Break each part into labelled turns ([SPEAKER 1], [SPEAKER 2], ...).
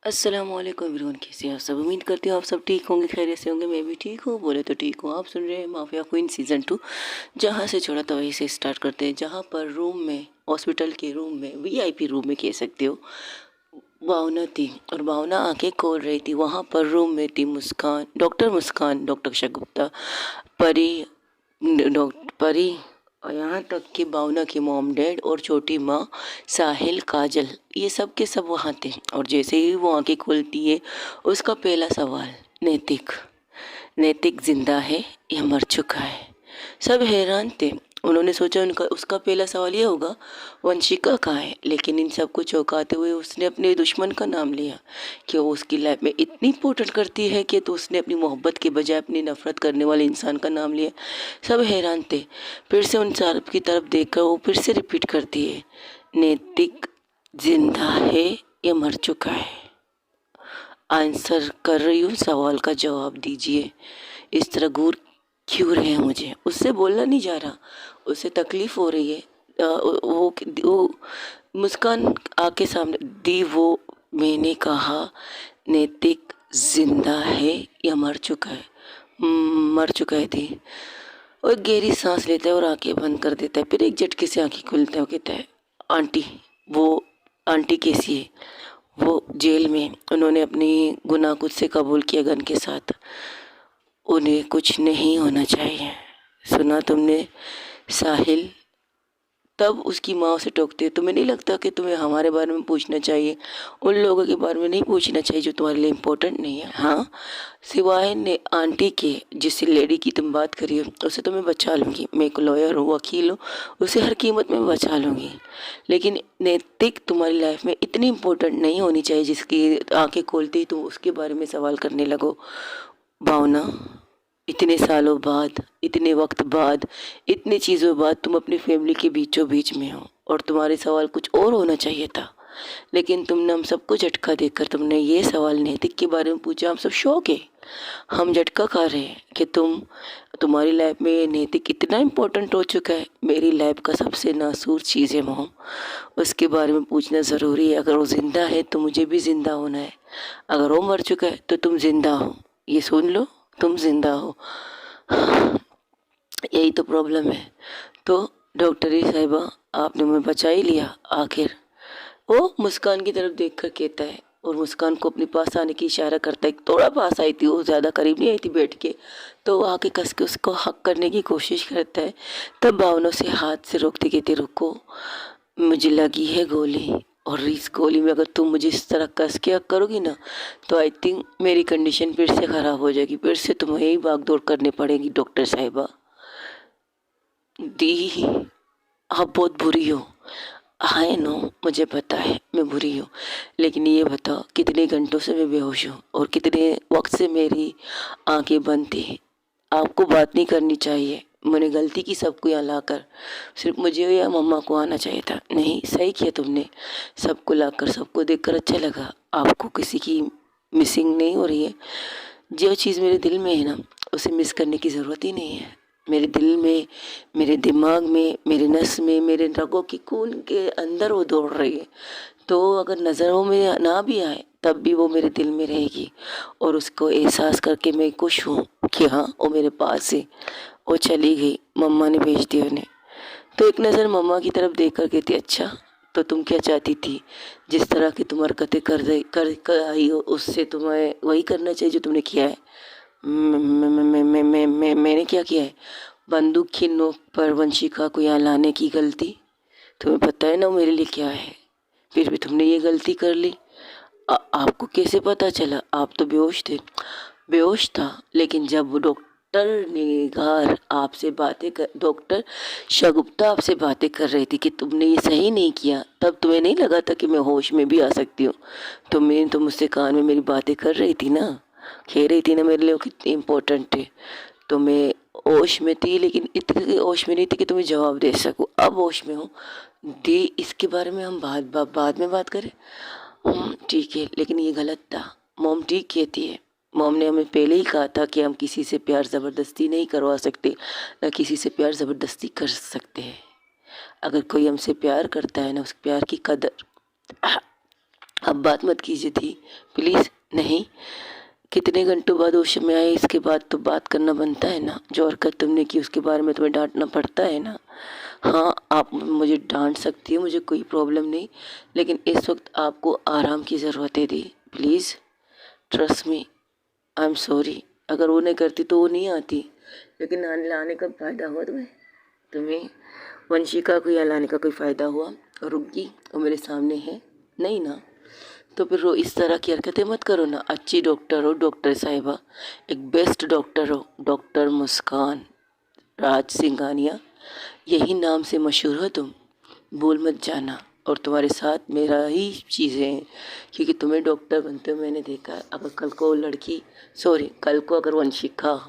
[SPEAKER 1] अस्सलामुअलैकुम एवरीवन, कैसे हैं आप सब। उम्मीद करती हूँ आप सब ठीक होंगे, खैरियत से होंगे। मैं भी ठीक हूँ, बोले तो ठीक हूँ। आप सुन रहे हैं माफिया क्वीन सीज़न 2। जहाँ से छोड़ा था वहीं से स्टार्ट करते हैं। जहाँ पर रूम में, हॉस्पिटल के रूम में, वीआईपी रूम में कह सकते हो, भावना थी। और भावना आंखें खोल रही थी। वहाँ पर रूम में थी मुस्कान, डॉक्टर शगुप्ता, परी, डॉक्टर परी, और यहाँ तक कि भावना की मॉम डैड और छोटी माँ साहिल, काजल, ये सब के सब वहाँ थे। और जैसे ही वो आंखें खोलती है, उसका पहला सवाल, नैतिक, नैतिक जिंदा है या मर चुका है। सब हैरान थे। उन्होंने सोचा उनका उसका पहला सवाल ये होगा, वंशिका कहाँ है। लेकिन इन सब को चौंकाते हुए उसने अपने दुश्मन का नाम लिया कि वो उसकी लाइफ में इतनी इंपॉर्टेंट करती है कि तो उसने अपनी मोहब्बत के बजाय अपनी नफरत करने वाले इंसान का नाम लिया। सब हैरान थे। फिर से उन साहब की तरफ देखकर वो फिर से रिपीट करती है, नैतिक जिंदा है या मर चुका है। आंसर कर रही हूँ, सवाल का जवाब दीजिए। इस तरह घूर क्यों रहे हैं मुझे। उससे बोलना नहीं जा रहा, उसे तकलीफ हो रही है। वो मुस्कान आके सामने दी। वो मैंने कहा, नैतिक जिंदा है या मर चुका है। मर चुका है थी। और गहरी सांस लेता है और आंखें बंद कर देता है। फिर एक झटके से आंखें खुलता है। वो कहता है, आंटी, वो आंटी कैसी है। वो जेल में, उन्होंने अपनी गुनाह खुद से कबूल किया गन के साथ। उन्हें कुछ नहीं होना चाहिए। सुना तुमने साहिल। तब उसकी माँ उसे टोकती है, तुम्हें नहीं लगता कि तुम्हें हमारे बारे में पूछना चाहिए, उन लोगों के बारे में नहीं पूछना चाहिए जो तुम्हारे लिए इम्पोर्टेंट नहीं है। हाँ, सिवाय ने आंटी के, जिस लेडी की तुम बात करी हो, उसे तो मैं बचा लूँगी। मैं एक लॉयर हूँ, वकील हूँ, उसे हर कीमत में बचा लूँगी। लेकिन नैतिक तुम्हारी लाइफ में इतनी इम्पोर्टेंट नहीं होनी चाहिए जिसकी आंखें खोलते ही तुम उसके बारे में सवाल करने लगो। भावना, इतने सालों बाद, इतने वक्त बाद, इतनी चीज़ों बाद तुम अपनी फैमिली के बीचों बीच में हो और तुम्हारे सवाल कुछ और होना चाहिए था। लेकिन तुमने हम सबको झटका देकर तुमने ये सवाल नैतिक के बारे में पूछा। हम सब शौक है, हम झटका खा रहे हैं कि तुम्हारी लाइफ में ये नैतिक इतना इम्पोर्टेंट हो चुका है। मेरी लाइफ का सबसे नासूर चीज़ है मोम, उसके बारे में पूछना ज़रूरी है। अगर वो ज़िंदा है तो मुझे भी ज़िंदा होना है, अगर वो मर चुका है तो तुम ज़िंदा हो। ये सुन लो, तुम ज़िंदा हो। यही तो प्रॉब्लम है। तो डॉक्टरी साहिबा, आपने मुझे बचा ही लिया आखिर। वो मुस्कान की तरफ देखकर कहता है और मुस्कान को अपने पास आने की इशारा करता है। थोड़ा पास आई थी वो, ज़्यादा करीब नहीं आई थी बैठ के। तो वो आके कस के उसको हक करने की कोशिश करता है। तब भावना से हाथ से रोकते कहते, रुको, मुझे लगी है गोली, और इस गोली में अगर तुम मुझे इस तरह कस के हक करोगी ना, तो आई थिंक मेरी कंडीशन फिर से ख़राब हो जाएगी। फिर से तुम्हें ही भाग दौड़ करनी पड़ेगी डॉक्टर साहिबा। दी, आप बहुत बुरी हो। आई नो, मुझे पता है मैं बुरी हूँ। लेकिन ये बताओ, कितने घंटों से मैं बेहोश हूँ और कितने वक्त से मेरी आंखें बंद थी। आपको बात नहीं करनी चाहिए। मैंने गलती की सबको यहाँ लाकर। सिर्फ मुझे या मम्मा को आना चाहिए था। नहीं, सही किया तुमने, सबको लाकर, सबको देखकर अच्छा लगा। आपको किसी की मिसिंग नहीं हो रही है। जो चीज़ मेरे दिल में है ना, उसे मिस करने की ज़रूरत ही नहीं है। मेरे दिल में, मेरे दिमाग में, मेरे नस में, मेरे रगों की खून के अंदर वो दौड़ रही है। तो अगर नज़रों में ना भी आए तब भी वो मेरे दिल में रहेगी। और उसको एहसास करके मैं खुश हूँ कि हाँ, वो मेरे पास है। वो चली गई, मम्मा ने भेज दिया उन्हें। तो एक नज़र मम्मा की तरफ देख कर कहती, अच्छा, तो तुम क्या चाहती थी। जिस तरह की तुम हरकतें कर आई हो, उससे तुम्हें वही करना चाहिए जो तुमने किया है। मैंने क्या किया है। बंदूक की नोक पर वंशिका को यहाँ लाने की गलती, तुम्हें पता है ना वो मेरे लिए क्या है। फिर भी तुमने ये गलती कर ली। आपको कैसे पता चला। आप तो बेहोश थे। बेहोश था, लेकिन जब वो डॉक्टर निगार आपसे बातें कर, डॉक्टर शगुप्ता आपसे बातें कर रही थी कि तुमने ये सही नहीं किया, तब तुम्हें नहीं लगा था कि मैं होश में भी आ सकती हूँ। तुमने तो मुझसे कान में मेरी बातें कर रही थी ना, कह रही थी ना मेरे लिए वो कितनी इम्पोर्टेंट है। तो मैं होश में थी, लेकिन इतनी होश में नहीं थी कि तुम्हें जवाब दे सकूं। अब होश में हूँ। दी, इसके बारे में हम बाद में बात करें। ठीक है, लेकिन ये गलत था। मॉम ठीक कहती है। मॉम ने हमें पहले ही कहा था कि हम किसी से प्यार ज़बरदस्ती नहीं करवा सकते, न किसी से प्यार ज़बरदस्ती कर सकते हैं। अगर कोई हमसे प्यार करता है ना, उस प्यार की कदर अब बात मत कीजिए थी प्लीज़। नहीं, कितने घंटों बाद होश में आए, इसके बाद तो बात करना बनता है ना। जो हरकत तुमने की उसके बारे में तुम्हें डांटना पड़ता है ना। हाँ, आप मुझे डांट सकती है, मुझे कोई प्रॉब्लम नहीं, लेकिन इस वक्त आपको आराम की ज़रूरत है दी। Please trust me, I am sorry. अगर वो नहीं करती तो वो नहीं आती, लेकिन आने लाने का फ़ायदा हुआ तुम्हें वंशिका को यहाँ लाने का कोई फ़ायदा हुआ? रुक गई, वो मेरे सामने है नहीं ना, तो फिर वो इस तरह की हरकतें मत करो ना। अच्छी डॉक्टर हो डॉक्टर साहिबा, एक बेस्ट डॉक्टर हो, डॉक्टर मुस्कान राज सिंघानिया, यही नाम से मशहूर हो तुम, भूल मत जाना। और तुम्हारे साथ मेरा ही चीज़ें हैं, क्योंकि तुम्हें डॉक्टर बनते हो मैंने देखा है। अगर कल को लड़की, सॉरी, कल को अगर वंशिका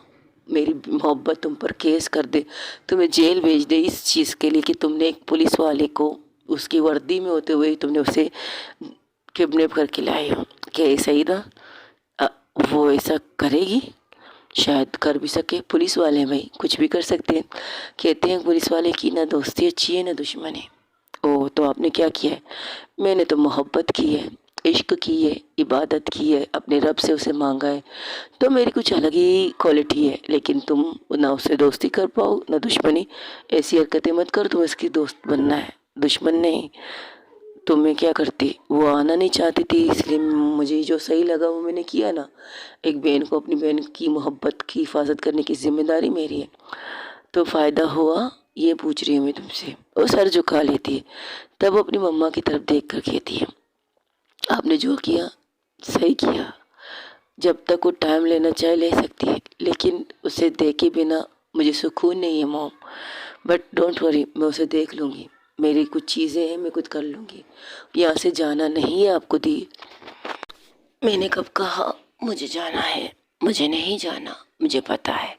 [SPEAKER 1] मेरी मोहब्बत तुम पर केस कर दे, तुम्हें जेल भेज दे इस चीज़ के लिए कि तुमने एक पुलिस वाले को उसकी वर्दी में होते हुए तुमने उसे किडनैप करके लाए हो, क्या ये सही था? अ, वो ऐसा करेगी? शायद कर भी सके, पुलिस वाले भाई कुछ भी कर सकते हैं। कहते हैं पुलिस वाले की ना दोस्ती अच्छी है ना दुश्मनी। ओह, तो आपने क्या किया है? मैंने तो मोहब्बत की है, इश्क की है, इबादत की है, अपने रब से उसे मांगा है, तो मेरी कुछ अलग ही क्वालिटी है। लेकिन तुम ना उससे दोस्ती कर पाओ ना दुश्मनी। ऐसी हरकतें मत करो, तुम इसकी दोस्त बनना है, दुश्मन नहीं। तो मैं क्या करती, वो आना नहीं चाहती थी, इसलिए मुझे जो सही लगा वो मैंने किया ना। एक बहन को, अपनी बहन की मोहब्बत की हिफाजत करने की जिम्मेदारी मेरी है। तो फ़ायदा हुआ ये पूछ रही हूँ मैं तुमसे। वो सर झुका लेती है, तब अपनी मम्मा की तरफ देख कर कहती है, आपने जो किया सही किया। जब तक वो टाइम लेना चाहे ले सकती है, लेकिन उसे देखे बिना मुझे सुकून नहीं है मॉम। बट डोंट वरी, मैं उसे देख लूँगी, मेरी कुछ चीज़ें हैं, मैं कुछ कर लूँगी। यहाँ से जाना नहीं है आपको दी। मैंने कब कहा मुझे जाना है? मुझे नहीं जाना, मुझे पता है।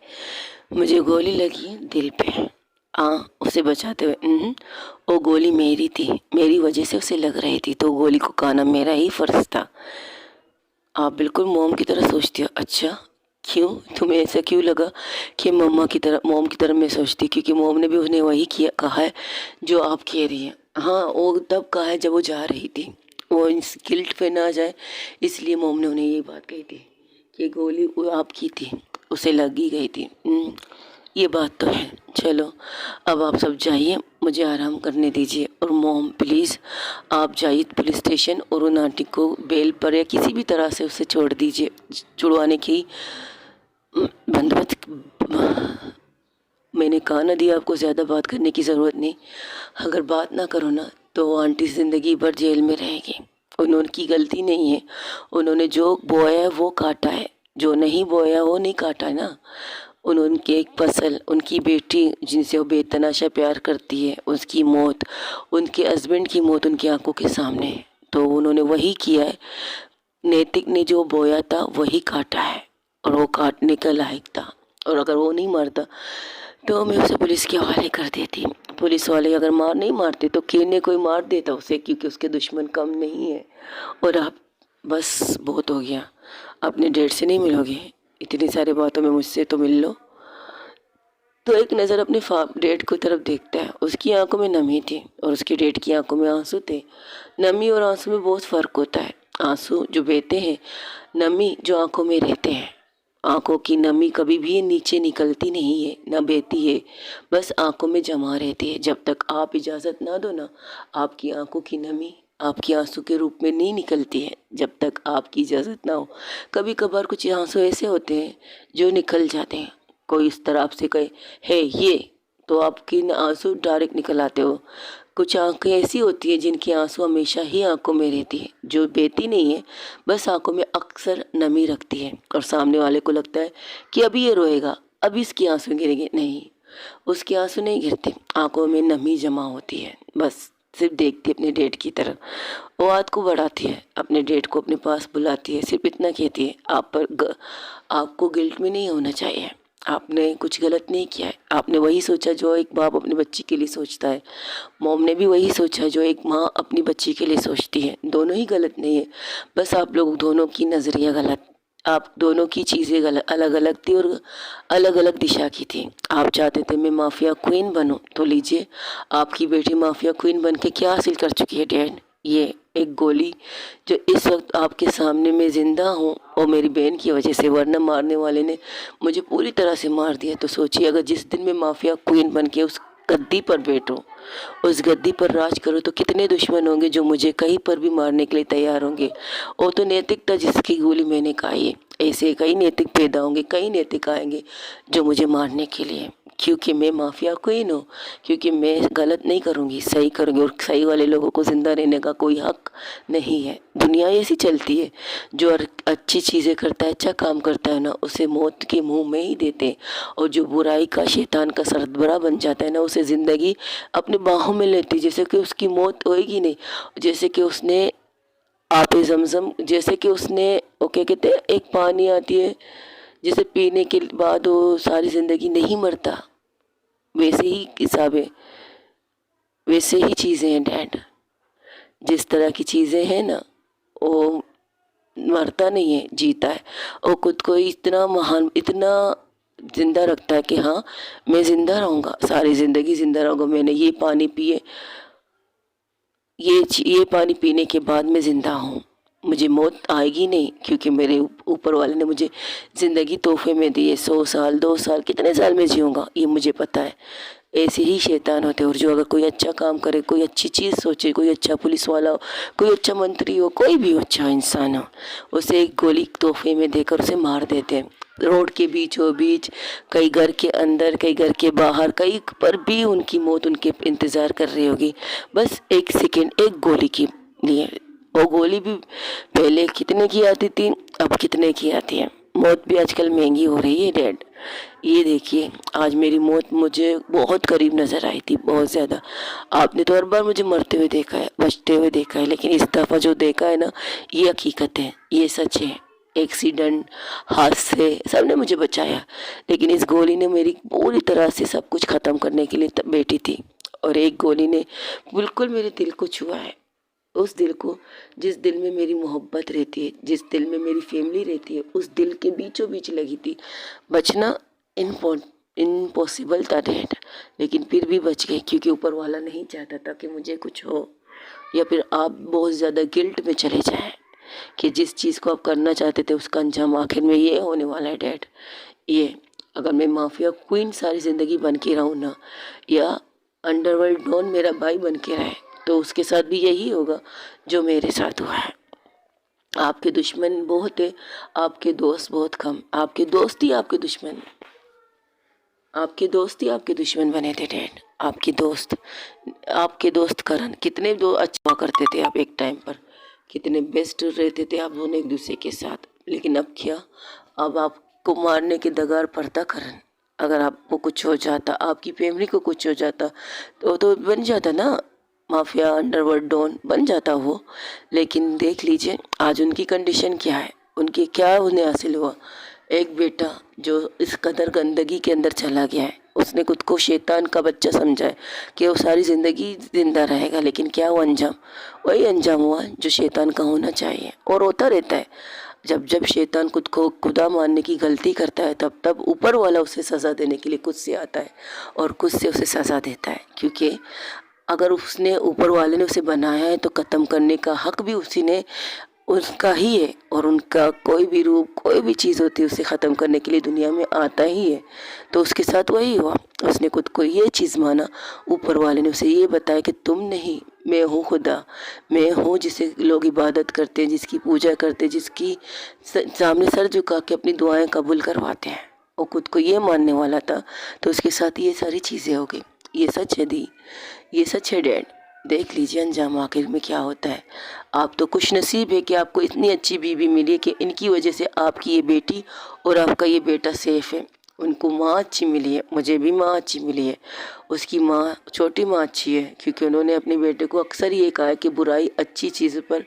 [SPEAKER 1] मुझे गोली लगी है दिल पे। हाँ, उसे बचाते हुए वो गोली मेरी थी, मेरी वजह से उसे लग रही थी, तो गोली को खाना मेरा ही फर्ज था। आप बिल्कुल मोम की तरह सोचती हो? अच्छा, क्यों? तुम्हें ऐसा क्यों लगा कि मम्मा की तरह, मोम की तरह मैं सोचती? क्योंकि मोम ने भी उन्हें वही किया, कहा है जो आप कह रही हैं। हाँ, वो तब कहा है जब वो जा रही थी, वो इस गिल्ट पे ना जाए, इसलिए मोम ने उन्हें ये बात कही थी कि गोली वो आपकी थी, उसे लग ही गई थी। ये बात तो है। चलो अब आप सब जाइए, मुझे आराम करने दीजिए। और मोम प्लीज़ आप जाइए पुलिस स्टेशन और उन आंटी को बेल पर या किसी भी तरह से उसे छोड़ दीजिए, छुड़वाने की बंदोबस्त। मैंने कहा ना दिया, आपको ज़्यादा बात करने की ज़रूरत नहीं। अगर बात ना करो ना तो वो आंटी ज़िंदगी भर जेल में रहेगी। उनकी गलती नहीं है, उन्होंने जो बोया है वो काटा है, जो नहीं बोया वो नहीं काटा है ना। उनके एक फसल, उनकी बेटी जिनसे वो बेतनाशा प्यार करती है, उसकी मौत, उनके हस्बैंड की मौत उनकी आंखों के सामने है, तो उन्होंने वही किया है। नैतिक ने जो बोया था वही काटा है, और वो काटने का लायक था। और अगर वो नहीं मरता तो मैं उसे पुलिस के हवाले कर देती। पुलिस वाले अगर नहीं मारते तो किन्ने कोई मार देता उसे, क्योंकि उसके दुश्मन कम नहीं है। और आप, बस बहुत हो गया, अपने डेट से नहीं मिलोगे, इतनी सारी बातों में मुझसे तो मिल लो। तो एक नज़र अपने डेट की तरफ देखता है, उसकी आंखों में नमी थी और उसकी डेट की आंखों में आंसू थे। नमी और आंसू में बहुत फ़र्क होता है। आंसू जो बहते हैं, नमी जो आंखों में रहते हैं। आंखों की नमी कभी भी नीचे निकलती नहीं है, ना बहती है, बस आंखों में जमा रहती है। जब तक आप इजाज़त ना दो ना, आपकी आंखों की नमी आपके आंसू के रूप में नहीं निकलती है, जब तक आपकी इजाज़त ना हो। कभी कभार कुछ आंसू ऐसे होते हैं जो निकल जाते हैं, कोई इस तरह आपसे कहे है ये, तो आपकी आंसू डायरेक्ट निकल आते हो। कुछ आंखें ऐसी होती हैं जिनकी आंसू हमेशा ही आंखों में रहती है, जो बहती नहीं है, बस आंखों में अक्सर नमी रखती है, और सामने वाले को लगता है कि अभी ये रोएगा, अभी इसकी आंसू गिरेंगे। नहीं, उसके आंसू नहीं गिरते, आंखों में नमी जमा होती है। बस सिर्फ देखती है अपने डेट की तरफ, वो हाथ को बढ़ाती है, अपने डेट को अपने पास बुलाती है, सिर्फ इतना कहती है, आपको गिल्ट में नहीं होना चाहिए, आपने कुछ गलत नहीं किया है। आपने वही सोचा जो एक बाप अपने बच्ची के लिए सोचता है, मॉम ने भी वही सोचा जो एक माँ अपनी बच्ची के लिए सोचती है। दोनों ही गलत नहीं है, बस आप लोग दोनों की नज़रिया गलत, आप दोनों की चीज़ें गलत, अलग अलग थी और अलग अलग दिशा की थी। आप चाहते थे मैं माफिया क्वीन बनूं, तो लीजिए, आपकी बेटी माफिया क्वीन बन के क्या हासिल कर चुकी है डैड? ये एक गोली जो इस वक्त आपके सामने मैं ज़िंदा हूँ और मेरी बहन की वजह से, वरना मारने वाले ने मुझे पूरी तरह से मार दिया। तो सोचिए, अगर जिस दिन मैं माफिया क्वीन बन के उस गद्दी पर बैठूं, उस गद्दी पर राज करूं, तो कितने दुश्मन होंगे जो मुझे कहीं पर भी मारने के लिए तैयार होंगे। वो तो नैतिकता जिसकी गोली मैंने खाई है, ऐसे कई नैतिक पैदा होंगे, कई नैतिक आएंगे जो मुझे मारने के लिए, क्योंकि मैं माफिया क्वीन हूँ, क्योंकि मैं गलत नहीं करूँगी, सही करूँगी। और सही वाले लोगों को ज़िंदा रहने का कोई हक नहीं है। दुनिया ऐसी चलती है, जो अच्छी चीज़ें करता है, अच्छा काम करता है ना, उसे मौत के मुंह में ही देते हैं। और जो बुराई का, शैतान का सरबराह बन जाता है ना, उसे ज़िंदगी अपने बाहों में लेती है, जैसे कि उसकी मौत होएगी नहीं। जैसे कि उसने आपे ज़मज़म, जैसे कि उसने वो क्या कहते हैं, एक पानी आती है जिसे पीने के बाद वो सारी ज़िंदगी नहीं मरता, वैसे ही हिसाब है, वैसे ही चीज़ें हैं डैड। जिस तरह की चीज़ें हैं ना, वो मरता नहीं है, जीता है। और खुद को इतना महान, इतना जिंदा रखता है कि हाँ, मैं जिंदा रहूँगा, सारी ज़िंदगी जिंदा रहूँगा। मैंने ये पानी पिए, ये पानी पीने के बाद मैं ज़िंदा हूँ, मुझे मौत आएगी नहीं, क्योंकि मेरे ऊपर वाले ने मुझे ज़िंदगी तोहफे में दी है। 100 साल, 2 साल, कितने साल में जीऊँगा ये मुझे पता है। ऐसे ही शैतान होते हैं। और जो अगर कोई अच्छा काम करे, कोई अच्छी चीज़ सोचे, कोई अच्छा पुलिस वाला हो, कोई अच्छा मंत्री हो, कोई भी अच्छा इंसान हो, उसे एक गोली तोहफे में देकर उसे मार देते हैं। रोड के बीचों बीच, कई घर के अंदर, कई घर के बाहर, कहीं पर भी उनकी मौत उनके इंतज़ार कर रही होगी, बस एक सेकेंड, एक गोली के लिए। वो गोली भी पहले कितने की आती थी, अब कितने की आती है। मौत भी आजकल महंगी हो रही है डैड। ये देखिए, आज मेरी मौत मुझे बहुत करीब नज़र आई थी, बहुत ज़्यादा। आपने तो हर बार मुझे मरते हुए देखा है, बचते हुए देखा है, लेकिन इस दफ़ा जो देखा है ना, ये हकीकत है, ये सच है। एक्सीडेंट, हादसे, सबने मुझे बचाया, लेकिन इस गोली ने मेरी पूरी तरह से सब कुछ ख़त्म करने के लिए बैठी थी। और एक गोली ने बिल्कुल मेरे दिल को छुआ है, उस दिल को, जिस दिल में मेरी मोहब्बत रहती है, जिस दिल में मेरी फैमिली रहती है, उस दिल के बीचों बीच लगी थी। बचना इम्पॉसिबल था डैड, लेकिन फिर भी बच गए, क्योंकि ऊपर वाला नहीं चाहता था कि मुझे कुछ हो, या फिर आप बहुत ज़्यादा गिल्ट में चले जाएं कि जिस चीज़ को आप करना चाहते थे उसका अंजाम आखिर में ये होने वाला है डैड। ये, अगर मैं माफिया क्वीन सारी ज़िंदगी बन के रहूँ ना, या अंडरवर्ल्ड डॉन मेरा भाई बन के रहे, तो उसके साथ भी यही होगा जो मेरे साथ हुआ है। आपके दुश्मन बहुत है, आपके दोस्त बहुत कम। आपके दोस्त ही आपके दुश्मन, आपके दोस्त ही आपके दुश्मन बने थे डैड। आपके दोस्त करण, कितने दो अच्छा हुआ करते थे आप एक टाइम पर, कितने बेस्ट रहते थे आप दोनों एक दूसरे के साथ। लेकिन अब क्या, अब आपको मारने के दगार पर था करण। अगर आपको कुछ हो जाता, आपकी फैमिली को कुछ हो जाता, तो बन जाता ना माफिया, अंडरवर्ल्ड डॉन बन जाता वो। लेकिन देख लीजिए आज उनकी कंडीशन क्या है, उनके क्या उन्हें हासिल हुआ। एक बेटा जो इस कदर गंदगी के अंदर चला गया है, उसने खुद को शैतान का बच्चा समझा है कि वो सारी ज़िंदगी ज़िंदा रहेगा, लेकिन क्या वो अंजाम, वही अंजाम हुआ जो शैतान का होना चाहिए और होता रहता है। जब जब शैतान खुद को खुदा मानने की गलती करता है, तब तब ऊपर वाला उसे सज़ा देने के लिए खुद से आता है और खुद से उसे सज़ा देता है। क्योंकि अगर उसने, ऊपर वाले ने उसे बनाया है, तो ख़त्म करने का हक भी उसी ने, उसका ही है। और उनका कोई भी रूप, कोई भी चीज़ होती है, उसे ख़त्म करने के लिए दुनिया में आता ही है। तो उसके साथ वही हुआ, उसने खुद को ये चीज़ माना, ऊपर वाले ने उसे ये बताया कि तुम नहीं, मैं हूँ खुदा, मैं हूँ जिसे लोग इबादत करते हैं, जिसकी पूजा करते हैं, जिसकी सामने सर झुका के अपनी दुआएं कबूल करवाते हैं। वो खुद को ये मानने वाला था, तो उसके साथ ये सारी चीज़ें हो गई। ये सच है दी, ये सच है डैड। देख लीजिए अंजाम आखिर में क्या होता है। आप तो खुश नसीब है कि आपको इतनी अच्छी बीवी मिली है कि इनकी वजह से आपकी ये बेटी और आपका ये बेटा सेफ है। उनको माँ अच्छी मिली है, मुझे भी माँ अच्छी मिली है। उसकी माँ, छोटी माँ अच्छी है, क्योंकि उन्होंने अपने बेटे को अक्सर ये कहा है कि बुराई अच्छी चीज़ पर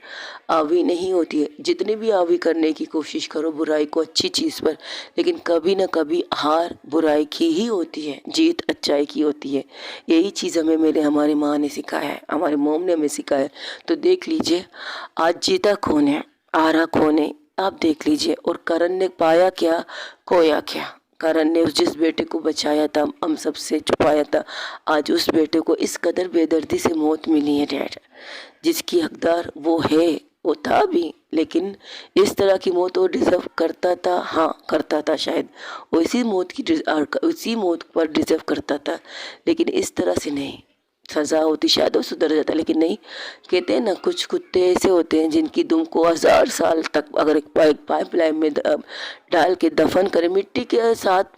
[SPEAKER 1] हावी नहीं होती है। जितनी भी हावी करने की कोशिश करो बुराई को अच्छी चीज़ पर, लेकिन कभी ना कभी हार बुराई की ही होती है, जीत अच्छाई की होती है। यही चीज़ हमारी माँ ने सिखाया है, हमारे मोम ने हमें सिखाया है। तो देख लीजिए आज जीता कौन है, हारा कौन है, आप देख लीजिए। और करण ने पाया क्या, खोया क्या। करण ने जिस बेटे को बचाया था, हम सबसे छुपाया था, आज उस बेटे को इस कदर बेदर्दी से मौत मिली है डैड। जिसकी हकदार वो है, वो था भी, लेकिन इस तरह की मौत वो डिज़र्व करता था। हाँ, करता था शायद, वो इसी मौत पर डिज़र्व करता था, लेकिन इस तरह से नहीं। सज़ा होती शायद वो सुधर जाता, लेकिन नहीं। कहते हैं ना, कुछ कुत्ते ऐसे होते हैं जिनकी दुम को 1000 साल तक अगर एक पाइपलाइन में डाल के दफन करें, मिट्टी के 7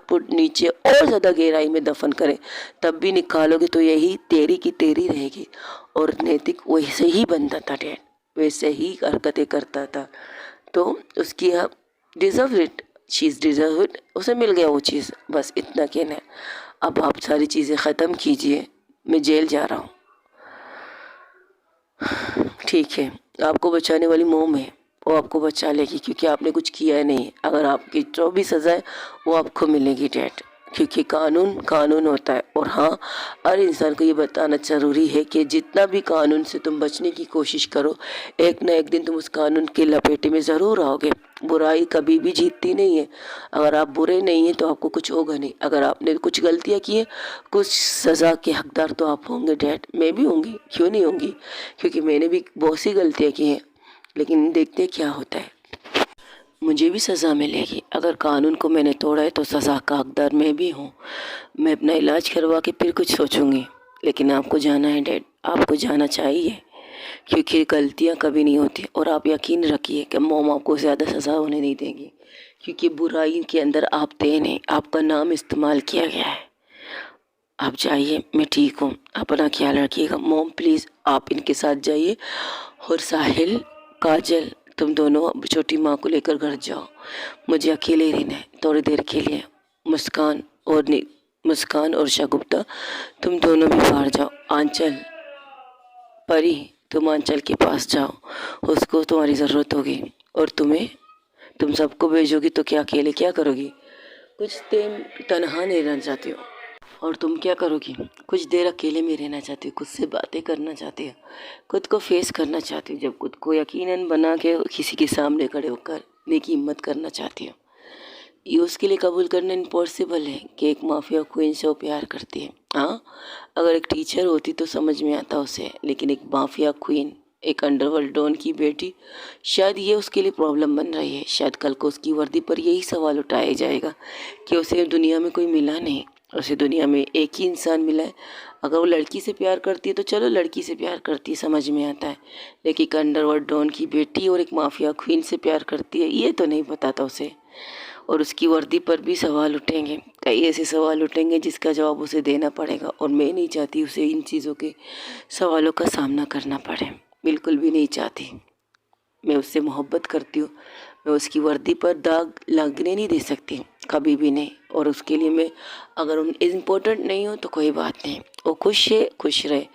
[SPEAKER 1] फुट नीचे और ज़्यादा गहराई में दफन करें, तब भी निकालोगे तो यही तेरी की तेरी रहेगी। और नैतिक वैसे ही बनता था डैड, वैसे ही हरकतें करता था। तो उसकी deserve it, cheese deserve it, उसे मिल गया वो चीज़, बस इतना कहना है। अब आप सारी चीज़ें ख़त्म कीजिए, मैं जेल जा रहा हूँ। ठीक है, आपको बचाने वाली मोम है, वो आपको बचा लेगी, क्योंकि आपने कुछ किया है नहीं। अगर आपकी जो भी सज़ा है वो आपको मिलेगी डैड, क्योंकि कानून कानून होता है। और हाँ, हर इंसान को ये बताना ज़रूरी है कि जितना भी कानून से तुम बचने की कोशिश करो, एक ना एक दिन तुम उस कानून के लपेटे में ज़रूर आओगे। बुराई कभी भी जीतती नहीं है। अगर आप बुरे नहीं हैं तो आपको कुछ होगा नहीं। अगर आपने कुछ गलतियाँ की हैं, कुछ सज़ा के हकदार तो आप होंगे डैड, मैं भी होंगी, क्यों नहीं होंगी, क्योंकि मैंने भी बहुत सी गलतियाँ की हैं। लेकिन देखते क्या होता है, मुझे भी सज़ा मिलेगी। अगर कानून को मैंने तोड़ा है तो सज़ा का हकदार मैं भी हूँ। मैं अपना इलाज करवा के फिर कुछ सोचूंगी। लेकिन आपको जाना है डैड, आपको जाना चाहिए, क्योंकि गलतियाँ कभी नहीं होती। और आप यकीन रखिए कि मॉम आपको ज़्यादा सज़ा होने नहीं देगी, क्योंकि बुराई के अंदर आप थे नहीं, आपका नाम इस्तेमाल किया गया है। आप जाइए, मैं ठीक हूँ, अपना ख्याल रखिएगा। मॉम प्लीज़ आप इनके साथ जाइए, और साहिल, काजल, तुम दोनों अब छोटी माँ को लेकर घर जाओ। मुझे अकेले रहना है थोड़ी देर के लिए। मुस्कान मुस्कान और शगुफ्ता, तुम दोनों भी बाहर जाओ। आंचल, परी, तुम आंचल के पास जाओ, उसको तुम्हारी ज़रूरत होगी। और तुम सबको भेजोगी तो क्या अकेले क्या करोगी? कुछ दिन तनहा नहीं रहना चाहती हो। और तुम क्या करोगी? कुछ देर अकेले में रहना चाहती हो, खुद से बातें करना चाहती हो, खुद को फेस करना चाहती हो, जब खुद को यकीनन बना के किसी के सामने खड़े होकर नेकी हिम्मत करना चाहती हो। ये उसके लिए कबूल करना इम्पॉसिबल है कि एक माफिया क्वीन से वो प्यार करती है। हाँ, अगर एक टीचर होती तो समझ में आता उसे, लेकिन एक माफिया क्वीन, एक अंडरवर्ल्ड डॉन की बेटी, शायद ये उसके लिए प्रॉब्लम बन रही है। शायद कल को उसकी वर्दी पर यही सवाल उठाया जाएगा कि उसे दुनिया में कोई मिला नहीं, उसे दुनिया में एक ही इंसान मिला है। अगर वो लड़की से प्यार करती है तो चलो लड़की से प्यार करती है, समझ में आता है, लेकिन एक अंडरवर्ल्ड डॉन की बेटी और एक माफिया क्वीन से प्यार करती है, ये तो नहीं पता था उसे। और उसकी वर्दी पर भी सवाल उठेंगे, कई ऐसे सवाल उठेंगे जिसका जवाब उसे देना पड़ेगा। और मैं नहीं चाहती उसे इन चीज़ों के सवालों का सामना करना पड़े, बिल्कुल भी नहीं चाहती। मैं उससे मोहब्बत करती हूँ, मैं उसकी वर्दी पर दाग लगने नहीं दे सकती, कभी भी नहीं। और उसके लिए मैं अगर उन इम्पोर्टेंट नहीं हूँ तो कोई बात नहीं, वो खुश है, खुश रहे,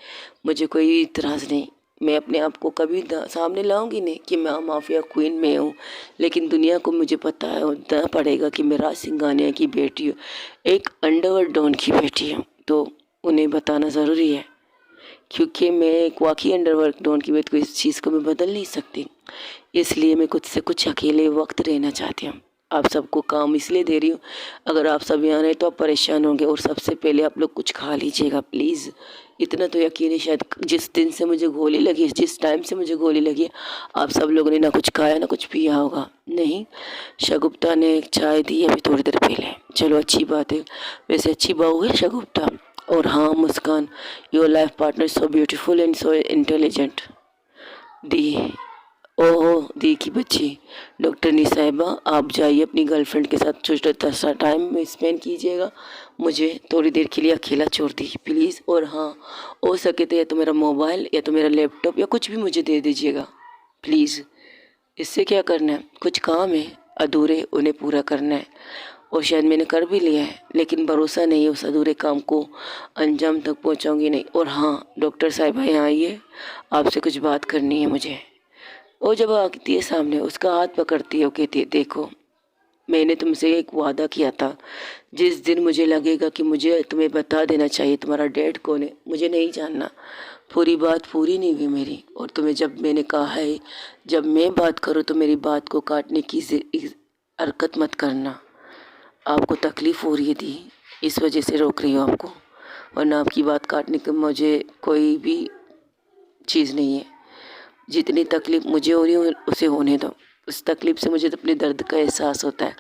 [SPEAKER 1] मुझे कोई इतराज़ नहीं। मैं अपने आप को कभी सामने लाऊंगी नहीं कि मैं माफिया क्वीन में हूँ, लेकिन दुनिया को मुझे पता है होना पड़ेगा कि मैं राज सिंघानिया की बेटी हूँ, एक अंडरवर्ल्ड डॉन की बेटी हूँ। तो उन्हें बताना ज़रूरी है, क्योंकि मैं एक वाकई अंडरवर्ल्ड डॉन की बेटी को इस चीज़ को मैं बदल नहीं सकती। इसलिए मैं कुछ से कुछ अकेले वक्त रहना चाहती हूँ। आप सबको काम इसलिए दे रही हूँ, अगर आप सब यहाँ रहे तो आप परेशान होंगे। और सबसे पहले आप लोग कुछ खा लीजिएगा प्लीज़, इतना तो यकीन है। शायद जिस दिन से मुझे गोली लगी, जिस टाइम से मुझे गोली लगी, आप सब लोगों ने ना कुछ खाया ना कुछ पिया होगा। नहीं, शगुफ्ता ने एक चाय दी अभी थोड़ी देर पहले, चलो अच्छी बात है, वैसे अच्छी बहू है शगुफ्ता। और हाँ Muskaan, your life partner so beautiful and so intelligent. दी, ओहो दी की बच्ची, डॉक्टर नी साहिबा, आप जाइए अपनी गर्लफ्रेंड के साथ छोटा सा टाइम स्पेंड कीजिएगा, मुझे थोड़ी देर के लिए अकेला छोड़ दीजिए प्लीज़। और हाँ, हो सके तो या तो मेरा मोबाइल या तो मेरा लैपटॉप या कुछ भी मुझे दे दीजिएगा प्लीज़। इससे क्या करना है, कुछ काम है अधूरे, उन्हें पूरा करना है, और शायद मैंने कर भी लिया है, लेकिन भरोसा नहीं है उस अधूरे काम को अंजाम तक पहुंचाऊंगी नहीं। और हाँ डॉक्टर साहिबा, यहाँ आइए, आपसे कुछ बात करनी है मुझे। वो जब आती है सामने, उसका हाथ पकड़ती है, वो कहती है, देखो मैंने तुमसे एक वादा किया था, जिस दिन मुझे लगेगा कि मुझे तुम्हें बता देना चाहिए तुम्हारा डैड कौन है, मुझे नहीं जानना, पूरी बात पूरी नहीं हुई मेरी। और तुम्हें जब मैंने कहा है, जब मैं बात करूँ तो मेरी बात को काटने की हरकत मत करना। आपको तकलीफ़ हो रही है दी, इस वजह से रोक रही हूँ आपको, वरना आपकी बात काटने की मुझे कोई भी चीज़ नहीं है। जितनी तकलीफ़ मुझे हो रही है उसे होने दो। उस तकलीफ़ से मुझे तो अपने दर्द का एहसास होता है।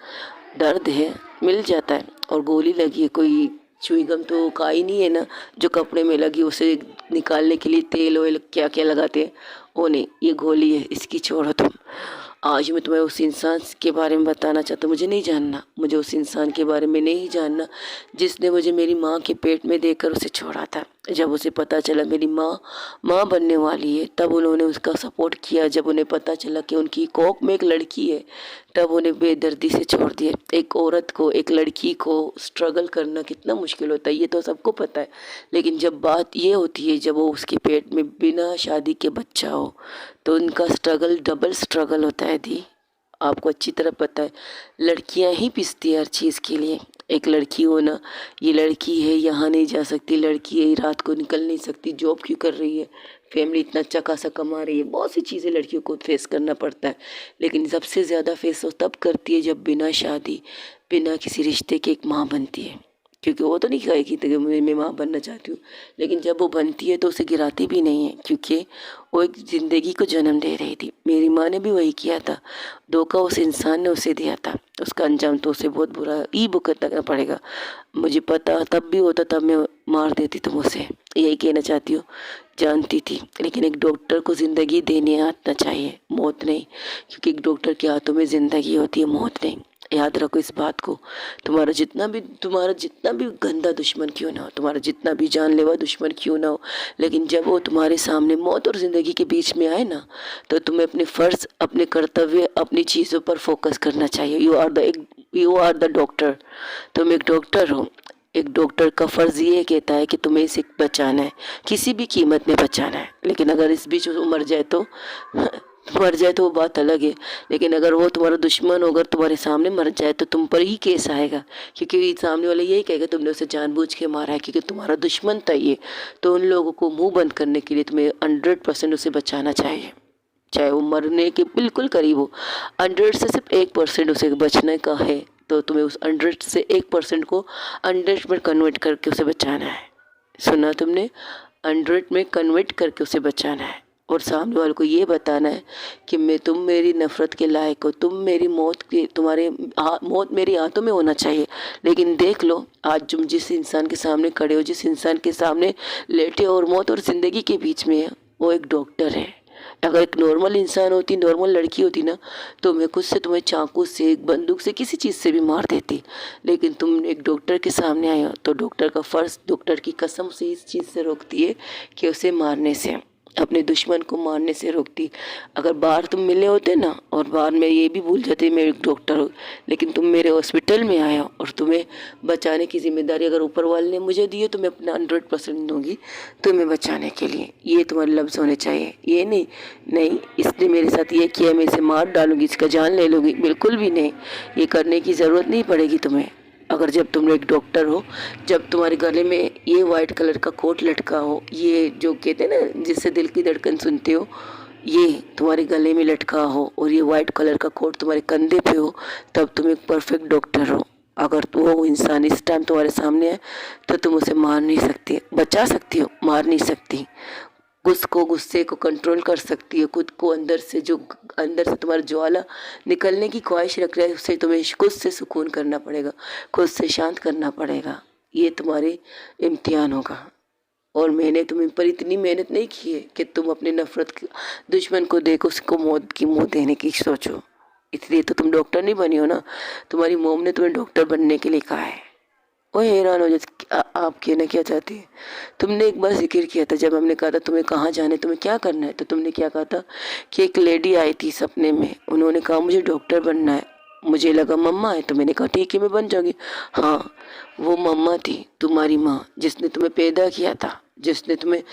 [SPEAKER 1] दर्द है, मिल जाता है, और गोली लगी है, कोई च्युइंगम तो का ही नहीं है ना जो कपड़े में लगी उसे निकालने के लिए तेल ऑयल क्या क्या लगाते हैं, वो नहीं, ये गोली है, इसकी छोड़ो तुम। आज मैं तुम्हें उस इंसान के बारे में बताना चाहता हूँ। मुझे नहीं जानना, मुझे उस इंसान के बारे में नहीं जानना जिसने मुझे मेरी माँ के पेट में देकर उसे छोड़ा था। जब उसे पता चला मेरी माँ बनने वाली है, तब उन्होंने उसका सपोर्ट किया। जब उन्हें पता चला कि उनकी कोख में एक लड़की है, तब उन्हें बेदर्दी से छोड़ दिया। एक औरत को, एक लड़की को स्ट्रगल करना कितना मुश्किल होता है ये तो सबको पता है, लेकिन जब बात ये होती है जब वो उसके पेट में बिना शादी के बच्चा हो, तो उनका स्ट्रगल डबल स्ट्रगल होता है दी। आपको अच्छी तरह पता है, लड़कियां ही पिसती है हर चीज़ के लिए। एक लड़की हो ना, ये लड़की है यहाँ नहीं जा सकती, लड़की है रात को निकल नहीं सकती, जॉब क्यों कर रही है, फैमिली इतना अच्छा खासा कमा रही है, बहुत सी चीज़ें लड़कियों को फेस करना पड़ता है। लेकिन सबसे ज़्यादा फेस वो तब करती है जब बिना शादी, बिना किसी रिश्ते के एक माँ बनती है। क्योंकि वो तो नहीं कहेगी कि मैं माँ बनना चाहती हूँ, लेकिन जब वो बनती है तो उसे गिराती भी नहीं है, क्योंकि वो एक ज़िंदगी को जन्म दे रही थी। मेरी माँ ने भी वही किया था, धोखा उस इंसान ने उसे दिया था, उसका अंजाम तो उसे बहुत बुरा ही भुगतना पड़ेगा। मुझे पता तब भी होता, तब मैं मार देती तुम उसे, यही कहना चाहती हूँ। जानती थी, लेकिन एक डॉक्टर को ज़िंदगी देने आना चाहिए, मौत नहीं, क्योंकि एक डॉक्टर के हाथों में ज़िंदगी होती है, मौत नहीं। याद रखो इस बात को। तुम्हारा जितना भी गंदा दुश्मन क्यों ना हो, तुम्हारा जितना भी जानलेवा दुश्मन क्यों ना हो, लेकिन जब वो तुम्हारे सामने मौत और ज़िंदगी के बीच में आए ना, तो तुम्हें अपने फ़र्ज़, अपने कर्तव्य, अपनी चीज़ों पर फोकस करना चाहिए। यू आर द डॉक्टर, तुम एक डॉक्टर हो। एक डॉक्टर का फ़र्ज़ ये कहता है कि तुम्हें इसे बचाना है, किसी भी कीमत में बचाना है। लेकिन अगर इस बीच वो मर जाए तो मर जाए तो वो बात अलग है, लेकिन अगर वो तुम्हारा दुश्मन हो, अगर तुम्हारे सामने मर जाए तो तुम पर ही केस आएगा, क्योंकि सामने वाला यही कहेगा तुमने उसे जानबूझ के मारा है, क्योंकि तुम्हारा दुश्मन था ये। तो उन लोगों को मुंह बंद करने के लिए तुम्हें 100% उसे बचाना चाहिए, चाहे वो मरने के बिल्कुल करीब हो। 100 से सिर्फ 1% उसे बचने का है, तो तुम्हें उस 100 से 1% को 100 में कन्वर्ट करके उसे बचाना है। सुना तुमने, 100 में कन्वर्ट करके उसे बचाना है, और सामने वाले को ये बताना है कि तुम मेरी नफ़रत के लायक हो, तुम मेरी मौत की, मौत मेरी हाथों में होना चाहिए। लेकिन देख लो, आज तुम जिस इंसान के सामने खड़े हो, जिस इंसान के सामने लेटे हो और मौत और ज़िंदगी के बीच में है, वो एक डॉक्टर है। अगर एक नॉर्मल इंसान होती, नॉर्मल लड़की होती ना, तो मैं खुद से तुम्हें चाकू से, एक बंदूक से, किसी चीज़ से भी मार देती। लेकिन तुम एक डॉक्टर के सामने आए हो, तो डॉक्टर का फ़र्ज़, डॉक्टर की कसम से इस चीज़ से रोकती है कि उसे मारने से, अपने दुश्मन को मारने से रोकती। अगर बाहर तुम मिले होते ना, और बाहर में ये भी भूल जाते मैं एक डॉक्टर हूँ, लेकिन तुम मेरे हॉस्पिटल में आए हो और तुम्हें बचाने की जिम्मेदारी अगर ऊपर वाले ने मुझे दी है, तो मैं अपना 100% दूंगी तुम्हें बचाने के लिए। ये तुम्हारे लफ्ज़ होने चाहिए, ये नहीं इसने मेरे साथ ये किया, मैं इसे मार डालूंगी, इसका जान ले लूँगी, बिल्कुल भी नहीं। ये करने की ज़रूरत नहीं पड़ेगी तुम्हें। अगर जब तुम एक डॉक्टर हो, जब तुम्हारे गले में ये वाइट कलर का कोट लटका हो, ये जो कहते हैं ना जिससे दिल की धड़कन सुनते हो, ये तुम्हारे गले में लटका हो, और ये वाइट कलर का कोट तुम्हारे कंधे पे हो, तब तुम एक परफेक्ट डॉक्टर हो। अगर वो इंसान इस टाइम तुम्हारे सामने है, तो तुम उसे मार नहीं सकती, बचा सकती हो, मार नहीं सकती। गुस्से को कंट्रोल कर सकती है, खुद को अंदर से, जो अंदर से तुम्हारा ज्वाला निकलने की ख्वाहिश रख रहा है, उसे तुम्हें खुद से सुकून करना पड़ेगा, खुद से शांत करना पड़ेगा। ये तुम्हारे इम्तिहान होगा। और मैंने तुम्हें पर इतनी मेहनत नहीं की है कि तुम अपने नफरत के दुश्मन को देखो, उसको मौत की मुँह देने की सोचो। इसलिए तो तुम डॉक्टर नहीं बनी हो ना, तुम्हारी मोम ने तुम्हें डॉक्टर बनने के लिए कहा है। वो हैरान हो जाते, आप कहना क्या चाहती है। तुमने एक बार जिक्र किया था, जब हमने कहा था तुम्हें कहाँ जाना है, तुम्हें क्या करना है, तो तुमने क्या कहा था कि एक लेडी आई थी सपने में, उन्होंने कहा मुझे डॉक्टर बनना है। मुझे लगा मम्मा है, तो मैंने कहा ठीक है मैं बन जाऊंगी। हाँ, वो मम्मा थी, तुम्हारी माँ, जिसने तुम्हें पैदा किया था, जिसने तुम्हें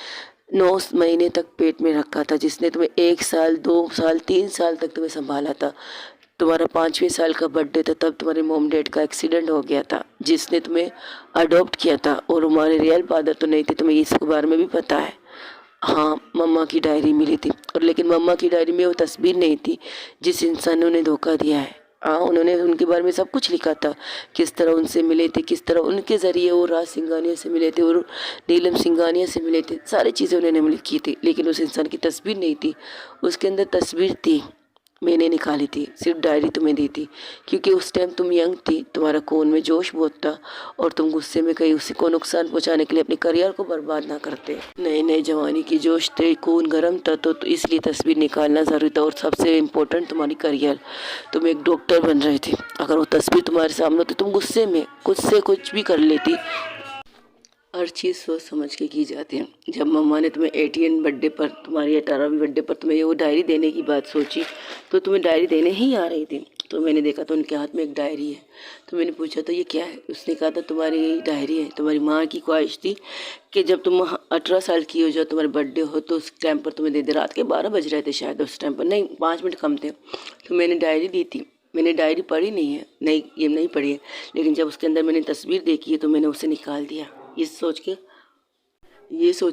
[SPEAKER 1] 9 महीने तक पेट में रखा था, जिसने तुम्हें 1 साल, 2 साल, 3 साल तक तुम्हें संभाला था। तुम्हारा 5वें साल का बर्थडे था, तब तुम्हारे मोम डैड का एक्सीडेंट हो गया था, जिसने तुम्हें अडॉप्ट किया था, और हमारे रियल फादर तो नहीं थे, तुम्हें इसके बारे में भी पता है। हाँ, मम्मा की डायरी मिली थी, और लेकिन मम्मा की डायरी में वो तस्वीर नहीं थी जिस इंसान ने उन्हें धोखा दिया है। हाँ, उन्होंने उनके बारे में सब कुछ लिखा था, किस तरह उनसे मिले थे, किस तरह उनके ज़रिए वो राज सिंघानिया से मिले थे और नीलम सिंघानिया से मिले थे, सारी चीज़ें उन्होंने लिखी थी। लेकिन उस इंसान की तस्वीर नहीं थी, उसके अंदर तस्वीर थी, मैंने निकाली थी, सिर्फ डायरी तुम्हें दी थी, क्योंकि उस टाइम तुम यंग थी, तुम्हारा खून में जोश बहुत था और तुम गुस्से में कहीं उसी को नुकसान पहुंचाने के लिए अपने करियर को बर्बाद ना करते। नए नए जवानी की जोश थे, खून गर्म था, तो इसलिए तस्वीर निकालना ज़रूरी था। और सबसे इम्पोर्टेंट तुम्हारी करियर, तुम एक डॉक्टर बन रहे थे, अगर वो तस्वीर तुम्हारे सामने होती तुम गुस्से में कुछ से कुछ भी कर लेती। हर चीज़ सोच समझ के की जाती है। जब मम्मा ने तुम्हें 18 बर्थडे पर, तुम्हारी 18वीं बर्थडे पर तुम्हें वो डायरी देने की बात सोची, तो तुम्हें डायरी देने ही आ रही थी, तो मैंने देखा तो उनके हाथ में एक डायरी है। तो मैंने पूछा तो ये क्या है? उसने कहा था तुम्हारी डायरी है, तुम्हारी माँ की ख्वाहिश थी कि जब तुम 18 साल की हो जाओ, तुम्हारे बर्थडे हो, तो उस टाइम पर तुम्हें दे दे। रात के 12 बज रहे थे शायद उस टाइम पर, नहीं 5 मिनट कम थे, तो मैंने डायरी दी थी। मैंने डायरी पढ़ी नहीं है, नहीं ये नहीं पढ़ी है, लेकिन जब उसके अंदर मैंने तस्वीर देखी है तो मैंने उसे निकाल दिया, ये सोच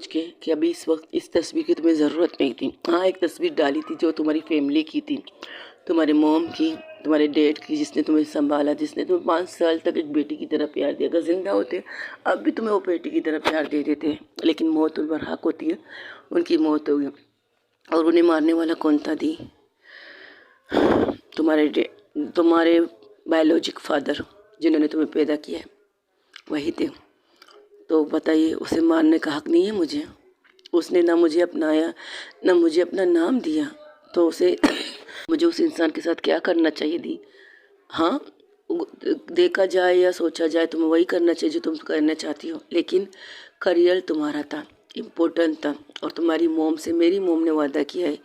[SPEAKER 1] के कि अभी इस वक्त इस तस्वीर की तुम्हें ज़रूरत नहीं थी। हाँ, एक तस्वीर डाली थी जो तुम्हारी फैमिली की थी, तुम्हारे मॉम की, तुम्हारे डैड की, जिसने तुम्हें संभाला, जिसने तुम्हें 5 साल तक एक बेटी की तरह प्यार दिया। अगर जिंदा होते अब भी तुम्हें वो बेटी की तरह प्यार दे देते, लेकिन मौत उन पर हक होती है, उनकी मौत हो गई। और उन्हें मारने वाला कौन था दी? तुम्हारे बायोलॉजिक फादर, जिन्होंने तुम्हें पैदा किया है, वही थे। तो बताइए, उसे मारने का हक नहीं है मुझे? उसने ना मुझे अपनाया, ना मुझे अपना नाम दिया, तो उसे मुझे उस इंसान के साथ क्या करना चाहिए दी? हाँ, देखा जाए या सोचा जाए तो मैं वही करना चाहिए जो तुम करना चाहती हो, लेकिन करियर तुम्हारा था, इम्पोर्टेंट था। और तुम्हारी मोम से मेरी मोम ने वादा किया है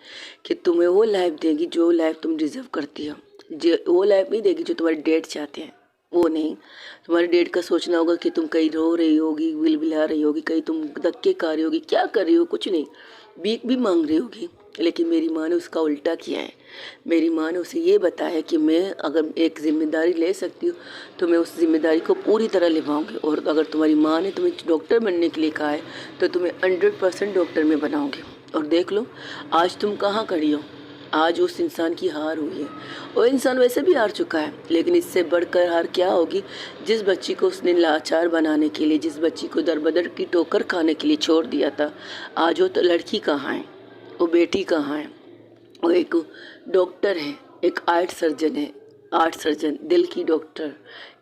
[SPEAKER 1] कि तुम्हें वो लाइफ देगी जो लाइफ तुम डिज़र्व करती हो। जो वो लाइफ नहीं देगी जो तुम्हारे डैड चाहते हैं, वो नहीं। तुम्हारे डैड का सोचना होगा कि तुम कहीं रो रही होगी, बिलबिला रही होगी, कहीं तुम धक्के खा रही होगी, क्या कर रही हो, कुछ नहीं, भीख भी मांग रही होगी। लेकिन मेरी माँ ने उसका उल्टा किया है। मेरी माँ ने उसे ये बताया कि मैं अगर एक जिम्मेदारी ले सकती हूँ तो मैं उस जिम्मेदारी को पूरी तरह निभाऊंगी। और अगर तुम्हारी माँ ने तुम्हें डॉक्टर बनने के लिए कहा है तो तुम्हें 100% डॉक्टर में बनाऊंगी। और देख लो आज तुम कहाँ खड़ी हो। आज उस इंसान की हार हुई है, वो इंसान वैसे भी हार चुका है, लेकिन इससे बढ़कर हार क्या होगी? जिस बच्ची को उसने लाचार बनाने के लिए, जिस बच्ची को दर बदर की ठोकर खाने के लिए छोड़ दिया था, आज वो तो लड़की कहाँ है, वो बेटी कहाँ है? वो एक डॉक्टर है, एक आर्ट सर्जन है, आर्ट सर्जन, दिल की डॉक्टर।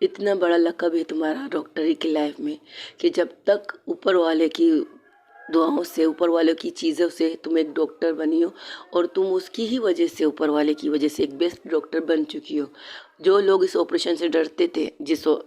[SPEAKER 1] इतना बड़ा लक़ब है तुम्हारा डॉक्टरी की लाइफ में कि जब तक ऊपर वाले की दुआओं से, ऊपर वाले की चीज़ों से तुम एक डॉक्टर बनी हो, और तुम उसकी ही वजह से, ऊपर वाले की वजह से एक बेस्ट डॉक्टर बन चुकी हो। जो लोग इस ऑपरेशन से डरते थे,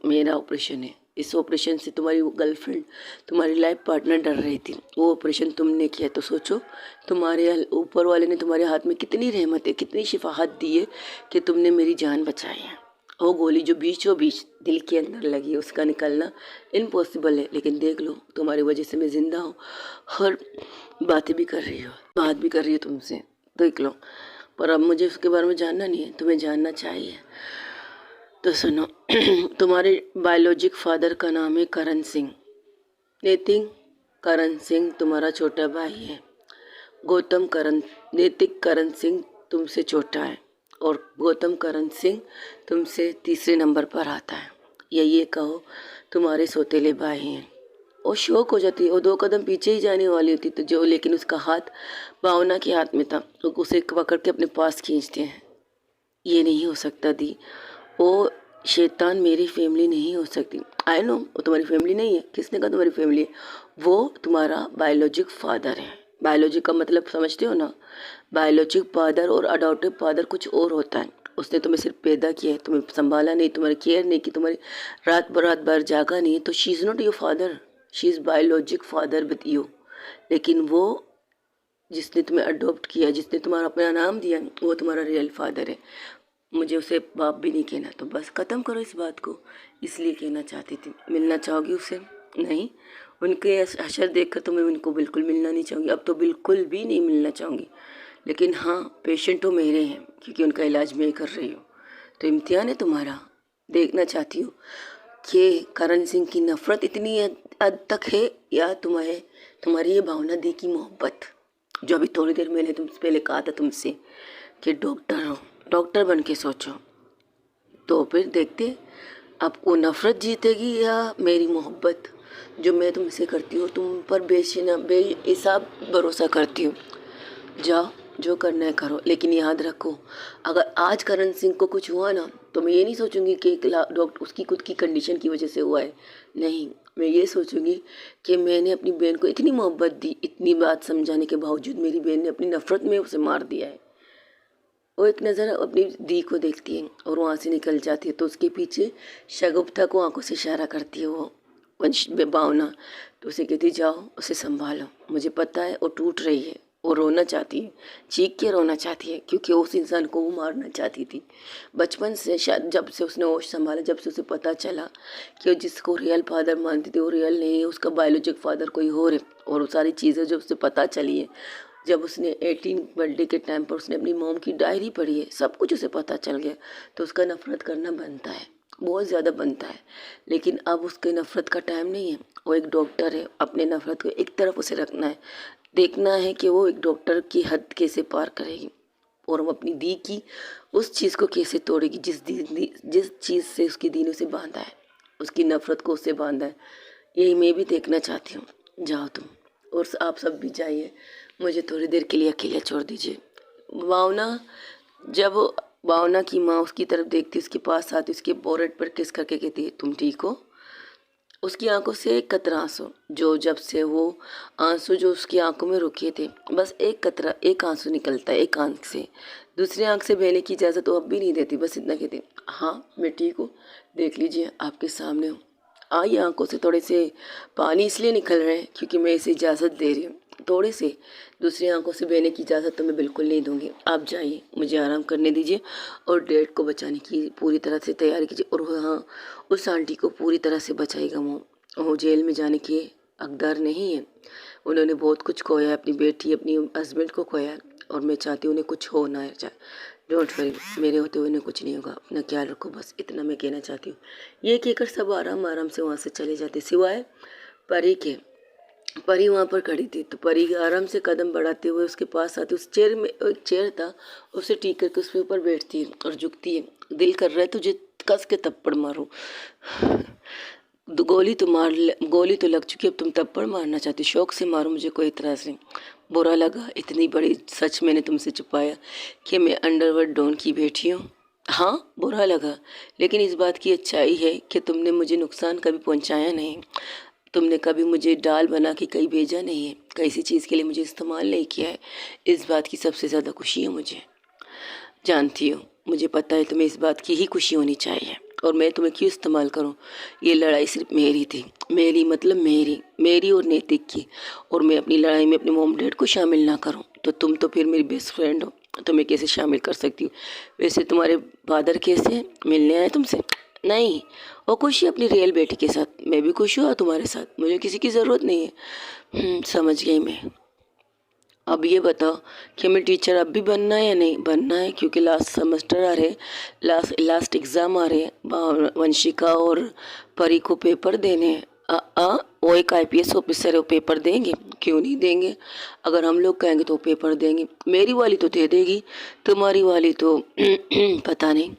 [SPEAKER 1] मेरा ऑपरेशन है, इस ऑपरेशन से तुम्हारी गर्लफ्रेंड, तुम्हारी लाइफ पार्टनर डर रही थी, वो ऑपरेशन तुमने किया। तो सोचो तुम्हारे ऊपर वाले ने तुम्हारे हाथ में कितनी रहमत है, कितनी शिफाहत दी है कि तुमने मेरी जान बचाई है। वो गोली जो बीचों बीच दिल के अंदर लगी है, उसका निकलना इम्पॉसिबल है, लेकिन देख लो तुम्हारी वजह से मैं ज़िंदा हूँ, हर बातें भी कर रही हो, बात भी कर रही हो तुमसे, देख लो। पर अब मुझे उसके बारे में जानना नहीं है, तुम्हें जानना चाहिए। तो सुनो तुम्हारे बायोलॉजिक फादर का नाम है करण सिंह, नैतिक करण सिंह तुम्हारा छोटा भाई है। नैतिक करण सिंह तुमसे छोटा है, और गौतम करण सिंह तुमसे तीसरे नंबर पर आता है, या ये कहो तुम्हारे सौतेले भाई हैं। और शौक हो जाती है, वो 2 कदम पीछे ही जाने वाली होती तो जो, लेकिन उसका हाथ भावना के हाथ में था, तो उसे पकड़ के अपने पास खींचते हैं। ये नहीं हो सकता दी, वो शैतान मेरी फैमिली नहीं हो सकती। आई नो वो तुम्हारी फैमिली नहीं है, किसने कहा तुम्हारी फैमिली है? वो तुम्हारा बायोलॉजिक फादर है। बायोलॉजिक का मतलब समझते हो ना? बायोलॉजिक फादर और अडॉप्टिव फादर कुछ और होता है। उसने तुम्हें सिर्फ पैदा किया है, तुम्हें संभाला नहीं, तुम्हारी केयर नहीं की, तुम्हारी रात भर जागा नहीं, तो she is not your father, she is biologic father with you. लेकिन वो जिसने तुम्हें अडॉप्ट किया, जिसने तुम्हारा अपना नाम दिया, वो तुम्हारा रियल फादर है। मुझे उसे बाप भी नहीं कहना, तो बस ख़त्म करो इस बात को। इसलिए कहना चाहती थी। मिलना चाहोगी उससे? नहीं, उनके हशर देखकर तो मैं उनको बिल्कुल मिलना नहीं चाहूँगी, अब तो बिल्कुल भी नहीं मिलना चाहूँगी। लेकिन हाँ, पेशेंट तो मेरे हैं, क्योंकि उनका इलाज मैं ही कर रही हूँ। तो इम्तिहान है तुम्हारा। देखना चाहती हूँ कि करण सिंह की नफ़रत इतनी हद तक है, या तुम्हारी ये भावना दी की मोहब्बत, जो अभी थोड़ी देर मैंने तुमसे पहले कहा था तुमसे कि डॉक्टर हो, डॉक्टर बन के सोचो। तो फिर देखते आपको नफ़रत जीतेगी या मेरी मोहब्बत, जो मैं तुमसे करती हूँ, तुम पर बेहिसाब भरोसा करती हूँ। जाओ, जो करना है करो, लेकिन याद रखो, अगर आज करण सिंह को कुछ हुआ ना, तो मैं ये नहीं सोचूंगी कि एक डॉक्टर उसकी खुद की कंडीशन की वजह से हुआ है। नहीं, मैं ये सोचूंगी कि मैंने अपनी बहन को इतनी मोहब्बत दी, इतनी बात समझाने के बावजूद मेरी बहन ने अपनी नफ़रत में उसे मार दिया है। वो एक नज़र अपनी दी को देखती है और वहाँ से निकल जाती है, तो उसके पीछे शगुफ्ता को आंखों से इशारा करती है वो वंश भावना। तो उसे कहती जाओ, उसे संभालो, मुझे पता है वो टूट रही है, वो रोना चाहती है, चीख के रोना चाहती है, क्योंकि उस इंसान को वो मारना चाहती थी बचपन से। शायद जब से उसने होश संभाला, जब से उसे पता चला कि वो जिसको रियल फादर मानती थी वो रियल नहीं है, उसका बायोलॉजिक फादर कोई और है, और वो सारी चीज़ें जब उसे पता चली है, जब उसने 18 बर्थडे के टाइम पर उसने अपनी मॉम की डायरी पढ़ी है, सब कुछ उसे पता चल गया, तो उसका नफ़रत करना बनता है, बहुत ज़्यादा बनता है। लेकिन अब उसके नफ़रत का टाइम नहीं है, वो एक डॉक्टर है, अपने नफ़रत को एक तरफ उसे रखना है, देखना है कि वो एक डॉक्टर की हद कैसे पार करेगी और वो अपनी दी की उस चीज़ को कैसे तोड़ेगी जिस चीज़ से उसकी दी ने उसे बांधा है, उसकी नफ़रत को उससे बांधा है। यही मैं भी देखना चाहती हूँ। जाओ तुम, और आप सब भी जाइए, मुझे थोड़ी देर के लिए अकेला छोड़ दीजिए। भावना, जब भावना की माँ उसकी तरफ देखती, उसके पास आती, उसके बोरेट पर किस करके कहती है तुम ठीक हो, उसकी आंखों से एक कतरा आंसू, जो जब से वो आंसू जो उसकी आंखों में रुके थे, बस एक कतरा, एक आंसू निकलता है एक आंख से, दूसरी आंख से बहने की इजाज़त वो अब भी नहीं देती, बस इतना कहती हाँ मैं ठीक हूँ, देख लीजिए आपके सामने हूँ। ये आंखों से थोड़े से पानी इसलिए निकल रहे हैं क्योंकि मैं इसे इजाज़त दे रही हूँ, थोड़े से दूसरी आंखों से बहने की इजाज़त तो मैं बिल्कुल नहीं दूंगी। आप जाइए, मुझे आराम करने दीजिए और डेड को बचाने की पूरी तरह से तैयारी कीजिए। और हाँ, उस आंटी को पूरी तरह से बचाएगा। वो जेल में जाने के हकदार नहीं है, उन्होंने बहुत कुछ खोया है, अपनी बेटी अपनी हस्बैंड को खोया है, और मैं चाहती हूँ उन्हें कुछ हो ना जाए। डोंट वरी, मेरे होते हुए उन्हें कुछ नहीं होगा, अपना ख्याल रखो, बस इतना मैं कहना चाहती हूँ। ये कहकर सब आराम आराम से वहाँ से चले जाते, सिवाय परी के। परी वहाँ पर खड़ी थी, तो परी आराम से कदम बढ़ाते हुए उसके पास आती, उस चेयर में एक चेयर था, उसे टीक करके उसके ऊपर बैठती है और झुकती है। दिल कर रहा है तुझे कस के थप्पड़ मारूं, गोली तो लग चुकी है, अब तुम थप्पड़ मारना चाहती, शौक से मारो, मुझे कोई इतराज़ नहीं। बुरा लगा, इतनी बड़ी सच मैंने तुमसे छुपाया कि मैं अंडरवर्ल्ड डॉन की बेटी हूँ। हाँ बुरा लगा, लेकिन इस बात की अच्छाई है कि तुमने मुझे नुकसान कभी पहुँचाया नहीं, तुमने कभी मुझे डाल बना के कहीं भेजा नहीं है, किसी चीज़ के लिए मुझे इस्तेमाल नहीं किया है। इस बात की सबसे ज़्यादा खुशी है मुझे, जानती हो, मुझे पता है तुम्हें इस बात की ही खुशी होनी चाहिए, और मैं तुम्हें क्यों इस्तेमाल करूं। ये लड़ाई सिर्फ मेरी थी, मेरी मतलब मेरी और नैतिक की, और मैं अपनी लड़ाई में अपने मॉम डैड को शामिल ना करूं तो तुम तो फिर मेरी बेस्ट फ्रेंड हो, तो मैं कैसे शामिल कर सकती हूँ। वैसे तुम्हारे फादर कैसे मिलने आए तुमसे? नहीं, वो खुश है अपनी रियल बेटी के साथ, मैं भी खुश हूँ तुम्हारे साथ, मुझे किसी की ज़रूरत नहीं है। समझ गई मैं। अब ये बताओ कि हमें टीचर अब भी बनना है या नहीं बनना है, क्योंकि लास्ट सेमेस्टर आ रहे, लास्ट एग्ज़ाम आ रहे हैं, वंशिका और परी को पेपर देने हैं। वो एक आईपीएस ऑफिसर है, वो पेपर देंगे, क्यों नहीं देंगे, अगर हम लोग कहेंगे तो वो पेपर देंगे। मेरी वाली तो दे देगी, तुम्हारी वाली तो पता नहीं,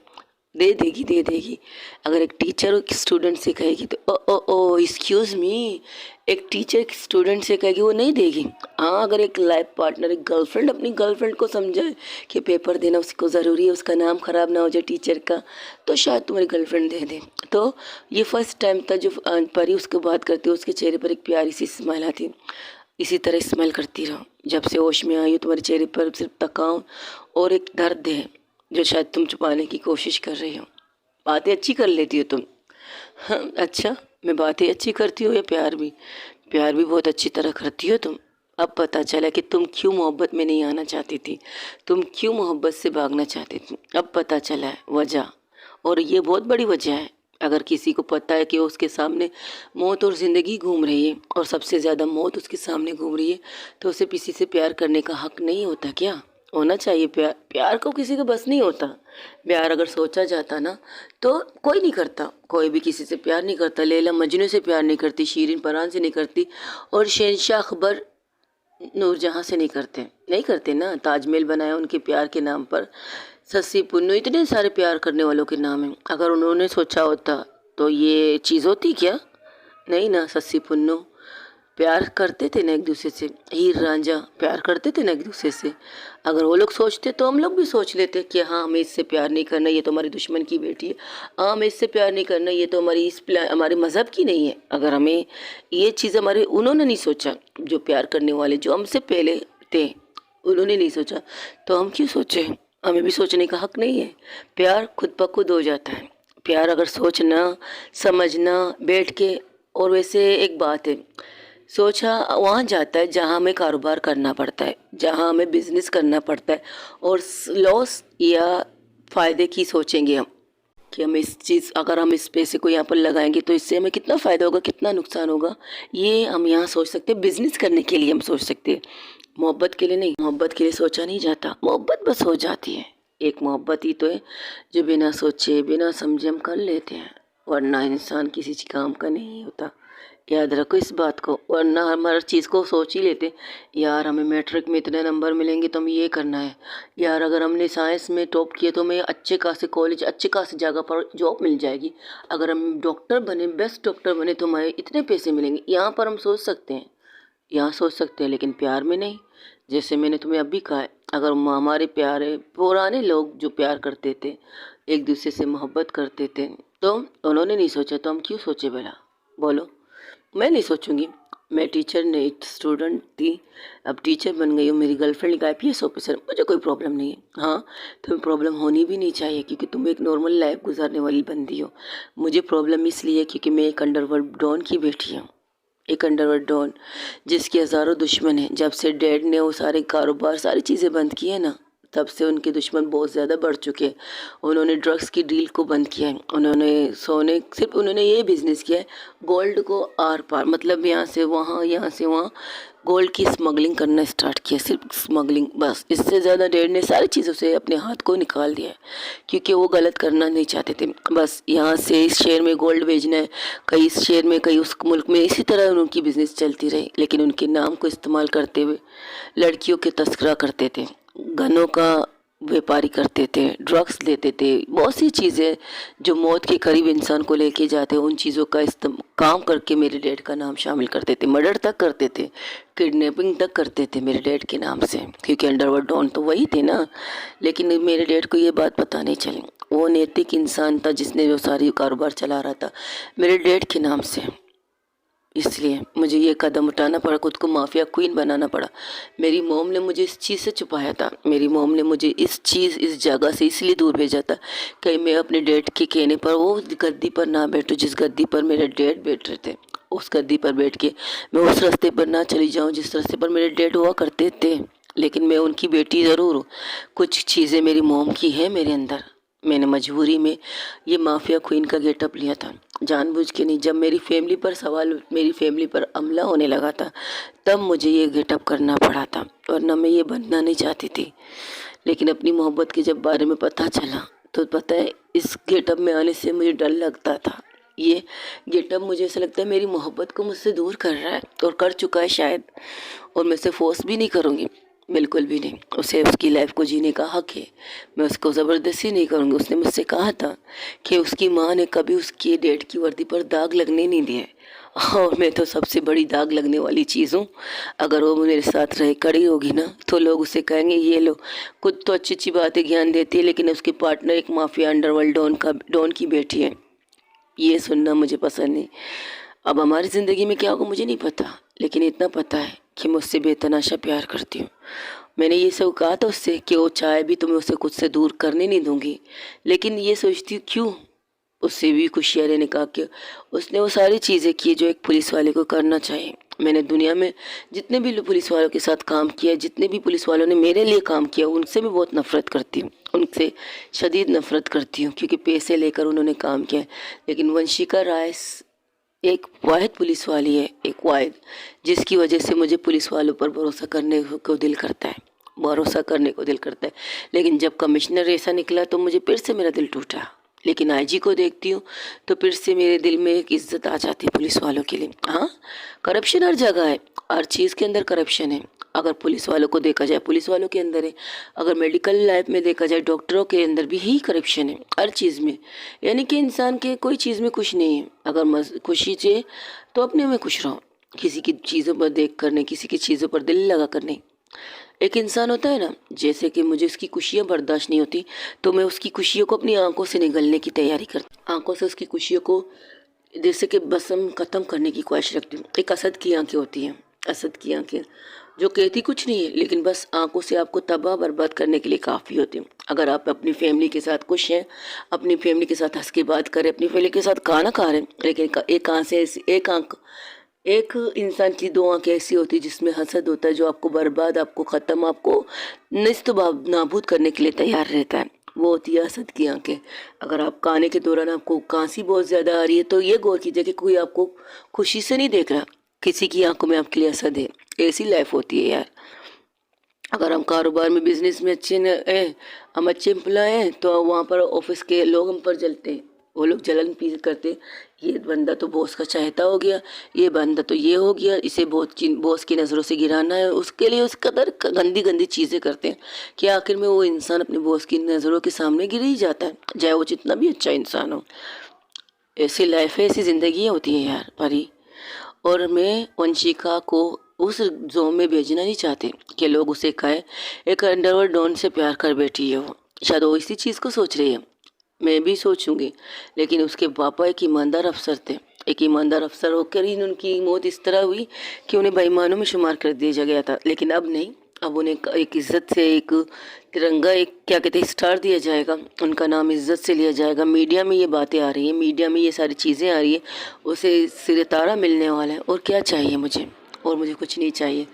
[SPEAKER 1] दे देगी। अगर एक टीचर एक स्टूडेंट से कहेगी तो ओ ओ ओ एक्सक्यूज़ मी, एक टीचर एक स्टूडेंट से कहेगी वो नहीं देगी। हाँ, अगर एक लाइफ पार्टनर, एक गर्लफ्रेंड अपनी गर्लफ्रेंड को समझाए कि पेपर देना उसको ज़रूरी है, उसका नाम ख़राब ना हो जाए टीचर का, तो शायद तुम्हारी गर्लफ्रेंड दे दे। तो ये फर्स्ट टाइम था जो परी उसको बात करती है, उसके चेहरे पर एक प्यारी सी स्माइल आती। इसी तरह स्माइल करती रहो, जब से होश में आई हो तुम्हारे चेहरे पर सिर्फ थकान और एक दर्द है जो शायद तुम छुपाने की कोशिश कर रही हो। बातें अच्छी कर लेती हो तुम। हाँ अच्छा, मैं बातें अच्छी करती हूँ या प्यार भी बहुत अच्छी तरह करती हो तुम। अब पता चला कि तुम क्यों मोहब्बत में नहीं आना चाहती थी, तुम क्यों मोहब्बत से भागना चाहती थी, अब पता चला है वजह, और ये बहुत बड़ी वजह है। अगर किसी को पता है कि उसके सामने मौत और ज़िंदगी घूम रही है, और सबसे ज़्यादा मौत उसके सामने घूम रही है, तो उसे किसी से प्यार करने का हक नहीं होता क्या? होना चाहिए। प्यार को किसी का बस नहीं होता। प्यार अगर सोचा जाता ना तो कोई नहीं करता, कोई भी किसी से प्यार नहीं करता। लैला मजनू से प्यार नहीं करती, शीरिन परान से नहीं करती, और शहनशाह अकबर नूरजहाँ से नहीं करते ना। ताजमहल बनाया उनके प्यार के नाम पर, सस्सी पुन्नू इतने सारे प्यार करने वालों के नाम हैं। अगर उन्होंने सोचा होता तो ये चीज़ होती क्या? नहीं ना। सस्सी पुन्नू प्यार करते थे ना एक दूसरे से, हीर रांझा प्यार करते थे ना एक दूसरे से। अगर वो लोग सोचते तो हम लोग भी सोच लेते कि हाँ हमें इससे प्यार नहीं करना, ये तो हमारी दुश्मन की बेटी है। हाँ हमें इससे प्यार नहीं करना, ये तो हमारी हमारे मज़हब की नहीं है। अगर हमें ये चीज़ हमारे उन्होंने नहीं सोचा, जो प्यार करने वाले जो हमसे पहले थे उन्होंने नहीं सोचा, तो हम क्यों सोचे? हमें भी सोचने का हक नहीं है। प्यार खुद ब खुद हो जाता है। प्यार अगर सोचना समझना बैठ के, और वैसे एक बात है, सोचा वहाँ जाता है जहाँ हमें कारोबार करना पड़ता है, जहाँ हमें बिजनेस करना पड़ता है, और लॉस या फ़ायदे की सोचेंगे हम कि हम इस चीज़, अगर हम इस पैसे को यहाँ पर लगाएंगे तो इससे हमें कितना फ़ायदा होगा कितना नुकसान होगा, ये हम यहाँ सोच सकते हैं। बिजनेस करने के लिए हम सोच सकते हैं, मोहब्बत के लिए नहीं। मोहब्बत के लिए सोचा नहीं जाता, मोहब्बत बस हो जाती है। एक मोहब्बत ही तो है जो बिना सोचे बिना समझे हम कर लेते हैं, वरना इंसान किसी काम का नहीं होता। याद रखो इस बात को, वरना हम हर चीज़ को सोच ही लेते, यार हमें मैट्रिक में इतने नंबर मिलेंगे तो हमें ये करना है, यार अगर हमने साइंस में टॉप किया तो हमें अच्छे खासे कॉलेज अच्छे खासी जगह पर जॉब मिल जाएगी, अगर हम डॉक्टर बने बेस्ट डॉक्टर बने तो हमें इतने पैसे मिलेंगे। यहाँ पर हम सोच सकते हैं, यहाँ सोच सकते हैं, लेकिन प्यार में नहीं। जैसे मैंने तुम्हें अभी कहा है, अगर हमारे प्यारे पुराने लोग जो प्यार करते थे एक दूसरे से मोहब्बत करते थे तो उन्होंने नहीं सोचा, तो हम क्यों सोचे भला? बोलो। मैं नहीं सोचूंगी। मैं टीचर नहीं स्टूडेंट थी, अब टीचर बन गई हूँ, मेरी गर्लफ्रेंड का IPS ऑफिसर, मुझे कोई प्रॉब्लम नहीं है। हाँ तुम्हें प्रॉब्लम होनी भी नहीं चाहिए, क्योंकि तुम एक नॉर्मल लाइफ गुजारने वाली बंदी हो। मुझे प्रॉब्लम इसलिए क्योंकि मैं एक अंडरवर्ल्ड डॉन की बेटी हूँ, एक अंडरवर्ल्ड डॉन जिसके हज़ारों दुश्मन हैं। जब से डैड ने वो सारे कारोबार सारी चीज़ें बंद की है ना, तब से उनके दुश्मन बहुत ज़्यादा बढ़ चुके हैं। उन्होंने ड्रग्स की डील को बंद किया है, उन्होंने सोने सिर्फ उन्होंने ये बिज़नेस किया है, गोल्ड को आर पार, मतलब यहाँ से वहाँ यहाँ से वहाँ गोल्ड की स्मगलिंग करना स्टार्ट किया, सिर्फ स्मगलिंग बस। इससे ज़्यादा डैड ने सारी चीज़ों से अपने हाथ को निकाल दिया है, क्योंकि वो गलत करना नहीं चाहते थे। बस यहाँ से इस शहर में गोल्ड भेजना है, कहीं इस शहर में कहीं उस मुल्क में, इसी तरह उनकी बिज़नेस चलती रही। लेकिन उनके नाम को इस्तेमाल करते हुए लड़कियों के तस्करा करते थे, गनों का व्यापारी करते थे, ड्रग्स लेते थे, बहुत सी चीज़ें जो मौत के करीब इंसान को लेके जाते हैं, उन चीज़ों का काम करके मेरे डैड का नाम शामिल करते थे। मर्डर तक करते थे, किडनैपिंग तक करते थे मेरे डैड के नाम से, क्योंकि अंडरवर्ल्ड डॉन तो वही थे ना। लेकिन मेरे डैड को ये बात पता नहीं चली, वो नैतिक इंसान था जिसने वो सारी कारोबार चला रहा था मेरे डैड के नाम से। इसलिए मुझे ये कदम उठाना पड़ा, खुद को माफिया क्वीन बनाना पड़ा। मेरी मॉम ने मुझे इस चीज़ से छुपाया था, मेरी मॉम ने मुझे इस जगह से इसलिए दूर भेजा था कि मैं अपने डैड के कहने पर वो गद्दी पर ना बैठूं जिस गद्दी पर मेरे डैड बैठ रहे थे। उस गद्दी पर बैठ के मैं उस रास्ते पर ना चली जाऊं जिस रास्ते पर मेरे डैड हुआ करते थे। लेकिन मैं उनकी बेटी ज़रूर हूँ, कुछ चीज़ें मेरी मॉम की है मेरे अंदर। मैंने मजबूरी में ये माफिया क्वीन का गेटअप लिया था, जानबूझ के नहीं। जब मेरी फैमिली पर हमला होने लगा था तब मुझे ये गेटअप करना पड़ा था, वरना मैं ये बनना नहीं चाहती थी। लेकिन अपनी मोहब्बत के जब बारे में पता चला तो पता है इस गेटअप में आने से मुझे डर लगता था। ये गेटअप मुझे ऐसा लगता है मेरी मोहब्बत को मुझसे दूर कर रहा है, और कर चुका है शायद, और मैं इसे फोर्स भी नहीं करूँगी, बिल्कुल भी नहीं। उसे उसकी लाइफ को जीने का हक है, मैं उसको ज़बरदस्ती नहीं करूँगी। उसने मुझसे कहा था कि उसकी माँ ने कभी उसकी डैड की वर्दी पर दाग लगने नहीं दिए, और मैं तो सबसे बड़ी दाग लगने वाली चीज़ हूँ। अगर वो मेरे साथ रहे कड़ी होगी ना तो लोग उसे कहेंगे ये लो, खुद तो अच्छी अच्छी बातें ज्ञान देती है लेकिन उसके पार्टनर एक माफिया अंडरवर्ल्ड डॉन की बेटी है। ये सुनना मुझे पसंद नहीं। अब हमारी ज़िंदगी में क्या होगा मुझे नहीं पता, लेकिन इतना पता है कि मुझसे बेतनाशा प्यार करती हूँ। मैंने ये सब कहा था उससे कि वो चाहे भी तो मैं उसे खुद से दूर करने नहीं दूंगी, लेकिन ये सोचती हूँ क्यों। उससे भी खुशियारे ने कहा कि उसने वो सारी चीज़ें की जो एक पुलिस वाले को करना चाहिए। मैंने दुनिया में जितने भी पुलिस वालों के साथ काम किया, जितने भी पुलिस वालों ने मेरे लिए काम किया, उनसे भी बहुत नफ़रत करती हूँ, उनसे शदीद नफ़रत करती हूँ, क्योंकि पैसे लेकर उन्होंने काम किया। लेकिन वंशिका राय एक वाहिद पुलिस वाली है, एक वाहिद, जिसकी वजह से मुझे पुलिस वालों पर भरोसा करने को दिल करता है, भरोसा करने को दिल करता है। लेकिन जब कमिश्नर ऐसा निकला तो मुझे फिर से मेरा दिल टूटा। लेकिन आईजी को देखती हूँ तो फिर से मेरे दिल में एक इज्जत आ जाती है पुलिस वालों के लिए। हाँ, करप्शन हर जगह है, हर चीज़ के अंदर करप्शन है। अगर पुलिस वालों को देखा जाए, पुलिस वालों के अंदर है। अगर मेडिकल लाइफ में देखा जाए, डॉक्टरों के अंदर भी ही करप्शन है, हर चीज़ में। यानी कि इंसान के कोई चीज़ में खुश नहीं है। अगर खुशी चाहिए तो अपने में खुश रहो, किसी की चीज़ों पर देख कर नहीं, किसी की चीज़ों पर दिल लगा कर नहीं। एक इंसान होता है ना, जैसे कि मुझे उसकी खुशियाँ बर्दाश्त नहीं होती तो मैं उसकी खुशियों को अपनी आंखों से निगलने की तैयारी करती, आंखों से उसकी खुशियों को जैसे कि बसम ख़त्म करने की ख्वाहिश रखती हूँ। एक असद की आंखें होती हैं, असद की आंखें जो कहती कुछ नहीं है लेकिन बस आंखों से आपको तबाह बर्बाद करने के लिए काफ़ी होती हैं। अगर आप अपनी फैमिली के साथ खुश हैं, अपनी फैमिली के साथ हंस के बात करें, अपनी फैमिली के साथ खाना खा रहे हैं, लेकिन एक आंख से एक आंख, एक इंसान की दो आंखें ऐसी होती है जिसमें हसद होता है, जो आपको बर्बाद, आपको ख़त्म, आपको निस्त नाबूद करने के लिए तैयार रहता है। वो होती है हसद की आंखें। अगर आप खाने के दौरान आपको खांसी बहुत ज़्यादा आ रही है तो ये गौर कीजिए कि कोई आपको खुशी से नहीं देख रहा, किसी की आंखों में आपके लिए हसद है। ऐसी लाइफ होती है यार। अगर हम कारोबार में, बिजनेस में अच्छे न हैं, हम अच्छे एम्प्लॉय हैं, तो वहाँ पर ऑफिस के लोग हम पर जलते हैं। वो लोग जलन फील करते हैं, ये बंदा तो बॉस का चाहता हो गया, ये बंदा तो ये हो गया, इसे बॉस की नज़रों से गिराना है। उसके लिए उस कदर गंदी गंदी चीज़ें करते हैं कि आखिर में वो इंसान अपने बॉस की नज़रों के सामने गिर ही जाता है, चाहे वो जितना भी अच्छा इंसान हो। ऐसी लाइफ है, ऐसी ज़िंदगी होती है यार परी। और मैं वंशिका को उस जोन में भेजना नहीं चाहती कि लोग उसे कहें एक अंडरवर्ल्ड डॉन से प्यार कर बैठी है वो। शायद वो इसी चीज़ को सोच रही है, मैं भी सोचूंगी। लेकिन उसके पापा एक ईमानदार अफसर थे, एक ईमानदार अफसर होकर ही उनकी मौत इस तरह हुई कि उन्हें बेईमानों में शुमार कर दिया गया था। लेकिन अब नहीं, अब उन्हें एक इज्जत से एक तिरंगा, एक क्या कहते हैं, स्टार दिया जाएगा, उनका नाम इज्जत से लिया जाएगा। मीडिया में ये बातें आ रही हैं, मीडिया में ये सारी चीज़ें आ रही है, उसे सितारा मिलने वाला है। और क्या चाहिए मुझे, और मुझे कुछ नहीं चाहिए।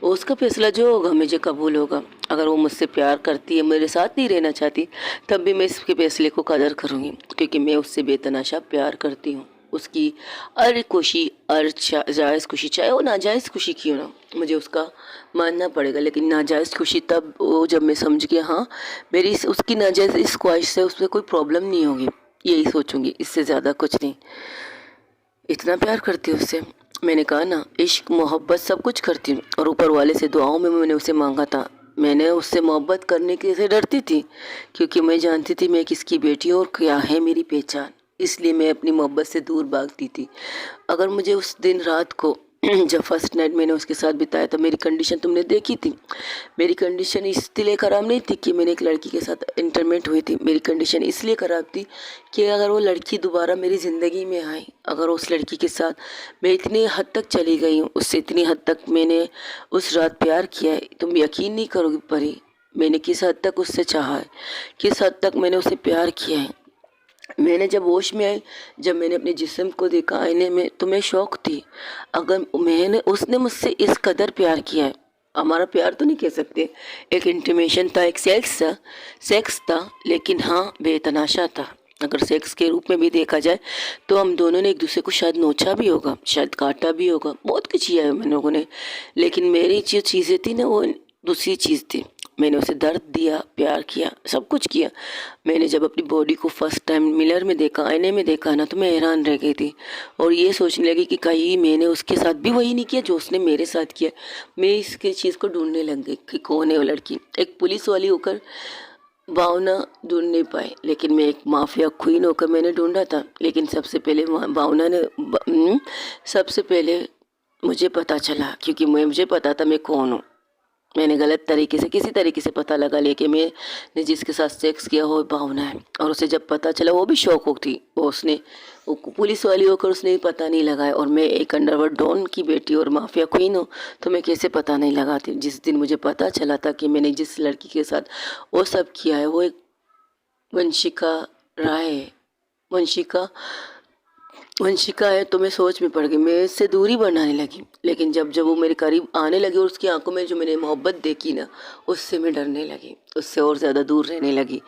[SPEAKER 1] उसका फैसला जो होगा मुझे कबूल होगा। अगर वो मुझसे प्यार करती है, मेरे साथ नहीं रहना चाहती, तब भी मैं इसके फैसले को कदर करूँगी, क्योंकि मैं उससे बेतनाशा प्यार करती हूँ। उसकी हर खुशी, हर जायज़ खुशी, चाहे वो नाजायज़ खुशी क्यों ना, मुझे उसका मानना पड़ेगा। लेकिन नाजायज़ खुशी तब वो जब मैं समझ गया हाँ मेरी उसकी नाजायज़ इस ख्वाहिश से उसमें कोई प्रॉब्लम नहीं होगी, यही सोचूंगी, इससे ज़्यादा कुछ नहीं। इतना प्यार करती हूँ उससे। मैंने कहा ना, इश्क मोहब्बत सब कुछ करती हूँ, और ऊपर वाले से दुआओं में मैंने उसे मांगा था। मैंने उससे मोहब्बत करने के से डरती थी, क्योंकि मैं जानती थी मैं किसकी बेटी हूँ और क्या है मेरी पहचान। इसलिए मैं अपनी मोहब्बत से दूर भागती थी। अगर मुझे उस दिन रात को जब फर्स्ट नाइट मैंने उसके साथ बिताया तो मेरी कंडीशन तुमने देखी थी। मेरी कंडीशन इसलिए ख़राब नहीं थी कि मैंने एक लड़की के साथ इंटरमेट हुई थी, मेरी कंडीशन इसलिए ख़राब थी कि अगर वो लड़की दोबारा मेरी ज़िंदगी में आई, अगर उस लड़की के साथ मैं इतनी हद तक चली गई हूँ, उससे इतनी हद तक मैंने उस रात प्यार किया है, तुम यकीन नहीं करोगी परी, मैंने किस हद तक उससे चाहा है, किस हद तक मैंने उसे प्यार किया है। मैंने जब होश में आई, जब मैंने अपने जिस्म को देखा आईने में, तो मैं शौक थी। अगर मैंने, उसने मुझसे इस कदर प्यार किया है, हमारा प्यार तो नहीं कह सकते, एक इंटीमेशन था, एक सेक्स था, लेकिन हाँ बेतनाशा था। अगर सेक्स के रूप में भी देखा जाए तो हम दोनों ने एक दूसरे को शायद नोचा भी होगा, शायद काटा भी होगा, बहुत कुछ किया है हम लोगों ने। लेकिन मेरी जो चीज़ें थी ना, वो दूसरी चीज़ थी। मैंने उसे दर्द दिया, प्यार किया, सब कुछ किया। मैंने जब अपनी बॉडी को फर्स्ट टाइम मिरर में देखा, आईने में देखा ना, तो मैं हैरान रह गई थी और ये सोचने लगी कि कहीं मैंने उसके साथ भी वही नहीं किया जो उसने मेरे साथ किया। मैं इसके चीज़ को ढूंढने लग गई कि कौन है वो लड़की। एक पुलिस वाली होकर भावना ढूंढ नहीं पाई, लेकिन मैं एक माफिया क्वीन होकर मैंने ढूंढा था। लेकिन सबसे पहले भावना ने सबसे पहले मुझे पता चला, क्योंकि मुझे पता था मैं कौन हूँ। मैंने गलत तरीके से, किसी तरीके से पता लगा लेके मैंने जिसके साथ सेक्स किया वो भावना है। और उसे जब पता चला वो भी शौक हो थी, वो पुलिस वाली होकर उसने भी पता नहीं लगाया। और मैं एक अंडरवर्ल्ड डॉन की बेटी और माफिया क्वीन हूँ, तो मैं कैसे पता नहीं लगाती। जिस दिन मुझे पता चला था कि मैंने जिस लड़की के साथ वो सब किया है वो एक वंशिका राय है, वंशिका वंशिका है, तो मैं सोच में पड़ गई, मैं इससे दूरी बनाने लगी। लेकिन जब जब वो मेरे करीब आने लगी और उसकी आंखों में जो मैंने मोहब्बत देखी ना, उससे मैं डरने लगी, उससे और ज़्यादा दूर रहने लगी।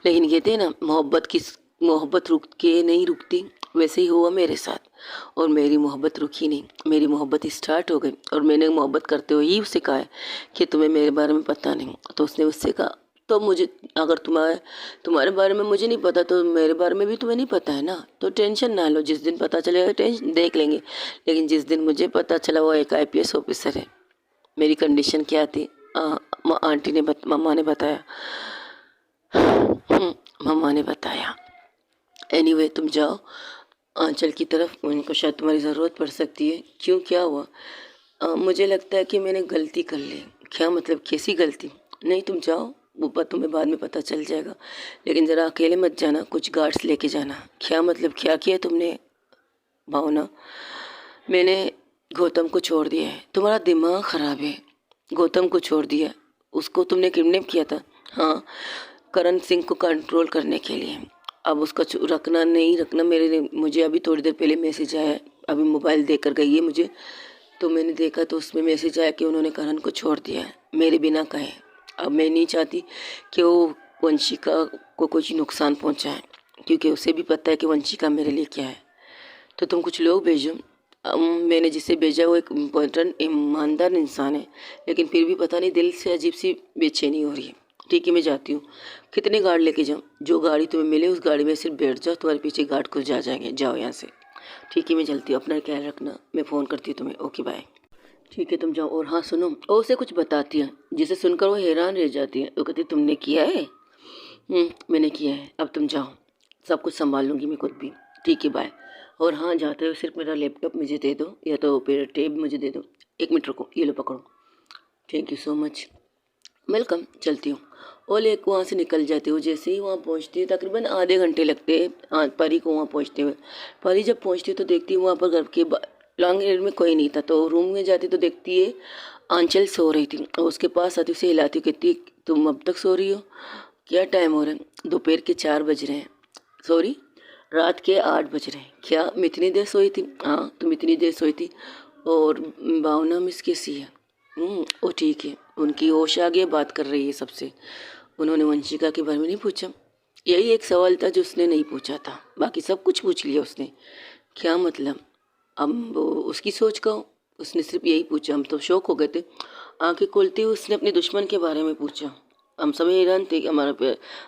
[SPEAKER 1] लेकिन कहते हैं ना, मोहब्बत रुक के नहीं रुकती, वैसे ही हुआ मेरे साथ। और मेरी मोहब्बत रुकी नहीं, मेरी मोहब्बत स्टार्ट हो गई। और मैंने मोहब्बत करते हुए ही उससे कहा है कि तुम्हें मेरे बारे में पता नहीं। तो उसने उससे कहा तो मुझे अगर तुम्हारे बारे में मुझे नहीं पता तो मेरे बारे में भी तुम्हें नहीं पता है ना, तो टेंशन ना लो। जिस दिन पता चलेगा टेंशन देख लेंगे। लेकिन जिस दिन मुझे पता चला वो एक आईपीएस ऑफिसर है, मेरी कंडीशन क्या थी, मम्मा ने बताया। मम्मा ने बताया। एनीवे तुम जाओ आंचल की तरफ, उनको शायद तुम्हारी ज़रूरत पड़ सकती है। क्यों, क्या हुआ? मुझे लगता है कि मैंने गलती कर ली। क्या मतलब, कैसी गलती? नहीं तुम जाओ, ऊपर तुम्हें बाद में पता चल जाएगा। लेकिन ज़रा अकेले मत जाना, कुछ गार्ड्स लेके जाना। क्या मतलब, क्या किया तुमने भावना? मैंने गौतम को छोड़ दिया है। तुम्हारा दिमाग ख़राब है। गौतम को छोड़ दिया, उसको तुमने किडनैप किया था। हाँ, करण सिंह को कंट्रोल करने के लिए। अब उसका रखना नहीं रखना मुझे अभी थोड़ी देर पहले मैसेज आया, अभी मोबाइल देकर गई है मुझे, तो मैंने देखा तो उसमें मैसेज आया कि उन्होंने करण को छोड़ दिया है मेरे बिना कहे। अब मैं नहीं चाहती कि वो वंशिका को कुछ नुकसान पहुंचाए, क्योंकि उसे भी पता है कि वंशिका मेरे लिए क्या है। तो तुम कुछ लोग भेजो। मैंने जिसे भेजा वो एक इम्पोर्टेंट ईमानदार इंसान है, लेकिन फिर भी पता नहीं दिल से अजीब सी बेचैनी हो रही है। ठीक है मैं जाती हूँ। कितने गार्ड लेके जाऊँ? जो गाड़ी तुम्हें मिले उस गाड़ी में सिर्फ बैठ जाओ, तुम्हारे पीछे गार्ड खुद जा जाएंगे। जाओ यहाँ से। ठीक है मैं चलती हूँ, अपना ख्याल रखना, मैं फ़ोन करती हूँ तुम्हें। Okay bye. ठीक है तुम जाओ। और हाँ सुनो, वो उसे कुछ बताती है जिसे सुनकर वो हैरान रह जाती है। वो कहती है तुमने किया है? मैंने किया है, अब तुम जाओ, सब कुछ संभाल लूँगी मैं खुद भी। ठीक है बाय। और हाँ जाते हुए सिर्फ मेरा लैपटॉप मुझे दे दो, या तो फिर टेब मुझे दे दो। एक मिनट रुको, ये लो पकड़ो। Thank you so much. Welcome. चलती हूँ। और एक वहाँ से निकल जाती हूँ। जैसे ही वहाँ पहुँचती है, तकरीबन आधे घंटे लगते हैं परी को वहाँ पहुँचते हुए। परी जब पहुँचती है तो देखती है वहाँ पर घर के लॉन्ग एरिया में कोई नहीं था। तो रूम में जाती तो देखती है आंचल सो रही थी। और उसके पास आती उसे हिलाती, कहती तुम अब तक सो रही हो? क्या टाइम हो रहा है? दोपहर के 4 बज रहे हैं। सॉरी, रात के 8 बज रहे हैं। क्या मैं इतनी देर सोई थी? हाँ तुम इतनी देर सोई थी। और भावना मिस कैसी है? वो ठीक है, उनकी होश आ गई, बात कर रही है सबसे। उन्होंने वंशिका के बारे में नहीं पूछा? यही एक सवाल था जो उसने नहीं पूछा था, बाकी सब कुछ पूछ लिया उसने। क्या मतलब? अब वो उसकी सोच का हो। उसने सिर्फ यही पूछा। हम तो शौक हो गए थे। आंखें खोलते हुए उसने अपने दुश्मन के बारे में पूछा। हम सब हैरान थे कि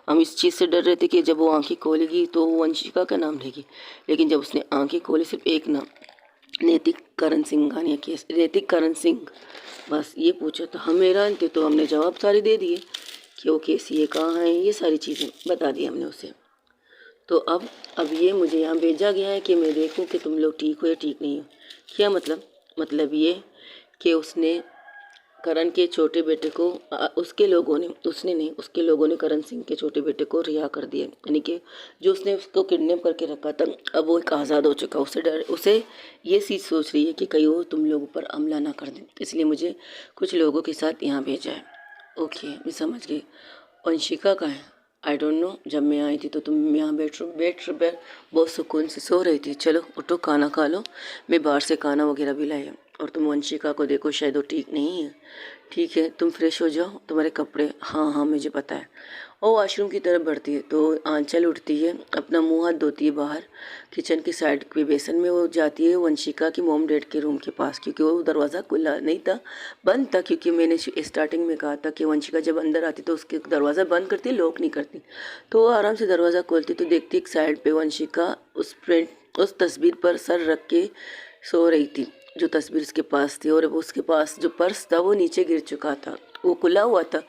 [SPEAKER 1] हम इस चीज़ से डर रहे थे कि जब वो आंखें खोलेगी तो वो वंशिका का नाम लेगी। लेकिन जब उसने आंखें खोली, सिर्फ एक नाम, नैतिक करण सिंघानिया केस, नैतिक करण सिंह, बस ये पूछा। तो हम हैरान थे, तो हमने जवाब सारे दे दिए कि वो कैसी है, कहाँ है, ये सारी चीज़ें बता दी हमने उसे। तो अब ये मुझे यहाँ भेजा गया है कि मैं देखूँ कि तुम लोग ठीक हो या ठीक नहीं हो। क्या मतलब? मतलब ये कि उसने करण के छोटे बेटे को उसके लोगों ने, उसने नहीं, उसके लोगों ने करण सिंह के छोटे बेटे को रिहा कर दिया। यानी कि जो उसने उसको किडनैप करके रखा था, अब वो एक आज़ाद हो चुका। उसे ये चीज़ सोच रही है कि कहीं वो तुम लोगों पर हमला ना कर दें, इसलिए मुझे कुछ लोगों के साथ यहाँ भेजा है। ओके मैं समझ गई। वंशिका का है? I don't know. जब मैं आई थी तो तुम यहाँ बैठ बहुत सुकून से सो रही थी। चलो उठो, खाना खा लो, मैं बाहर से खाना वगैरह भी लाई हूँ। और तुम वंशिका को देखो, शायद वो ठीक नहीं है। ठीक है तुम फ्रेश हो जाओ, तुम्हारे कपड़े, हाँ हाँ मुझे पता है। वो वॉशरूम की तरफ बढ़ती है तो आंचल उठती है, अपना मुंह हाथ धोती है बाहर किचन की साइड के बेसन में। वो जाती है वंशिका की मॉम डैड के रूम के पास, क्योंकि वो दरवाज़ा खुला नहीं था, बंद था। क्योंकि मैंने स्टार्टिंग में कहा था कि वंशिका जब अंदर आती तो उसके दरवाज़ा बंद करती, लॉक नहीं करती। तो वो आराम से दरवाज़ा खोलती तो देखती एक साइड पर वंशिका उस तस्वीर पर सर रख के सो रही थी, जो तस्वीर उसके पास थी। और उसके पास जो पर्स था वो नीचे गिर चुका था, वो खुला हुआ था।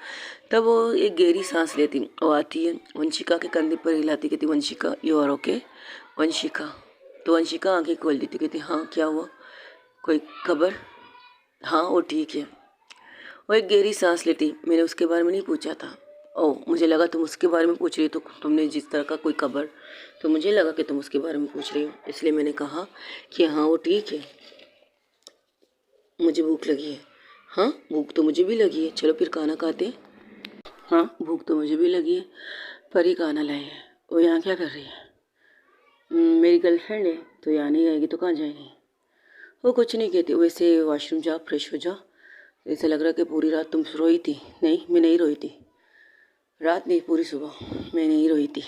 [SPEAKER 1] तब वो एक गहरी सांस लेती, वो आती है वंशिका के कंधे पर हिलाती, कहती Vanshika you are okay? Vanshika, तो वंशिका आंखें खोल देती, कहती हाँ क्या हुआ, कोई खबर? हाँ वो ठीक है। वो एक गहरी सांस लेती, मैंने उसके बारे में नहीं पूछा था। ओह मुझे लगा तुम उसके बारे में पूछ रही हो, तो तुमने जिस तरह का कोई खबर, तो मुझे लगा कि तुम उसके बारे में पूछ रही हो, इसलिए मैंने कहा कि हाँ वो ठीक है। मुझे भूख लगी है। हाँ भूख तो मुझे भी लगी है, चलो फिर खाना खाते हैं। हाँ भूख तो मुझे भी लगी है। परी खाना लाई है। वो यहाँ क्या कर रही है? मेरी गर्लफ्रेंड है, तो यहाँ नहीं आएगी तो कहाँ जाएगी? वो कुछ नहीं कहती, वैसे वॉशरूम जाओ, फ्रेश हो जाओ। ऐसा लग रहा है कि पूरी रात तुम रोई थी। नहीं मैं नहीं रोई थी, रात नहीं पूरी सुबह मैं नहीं रोई थी।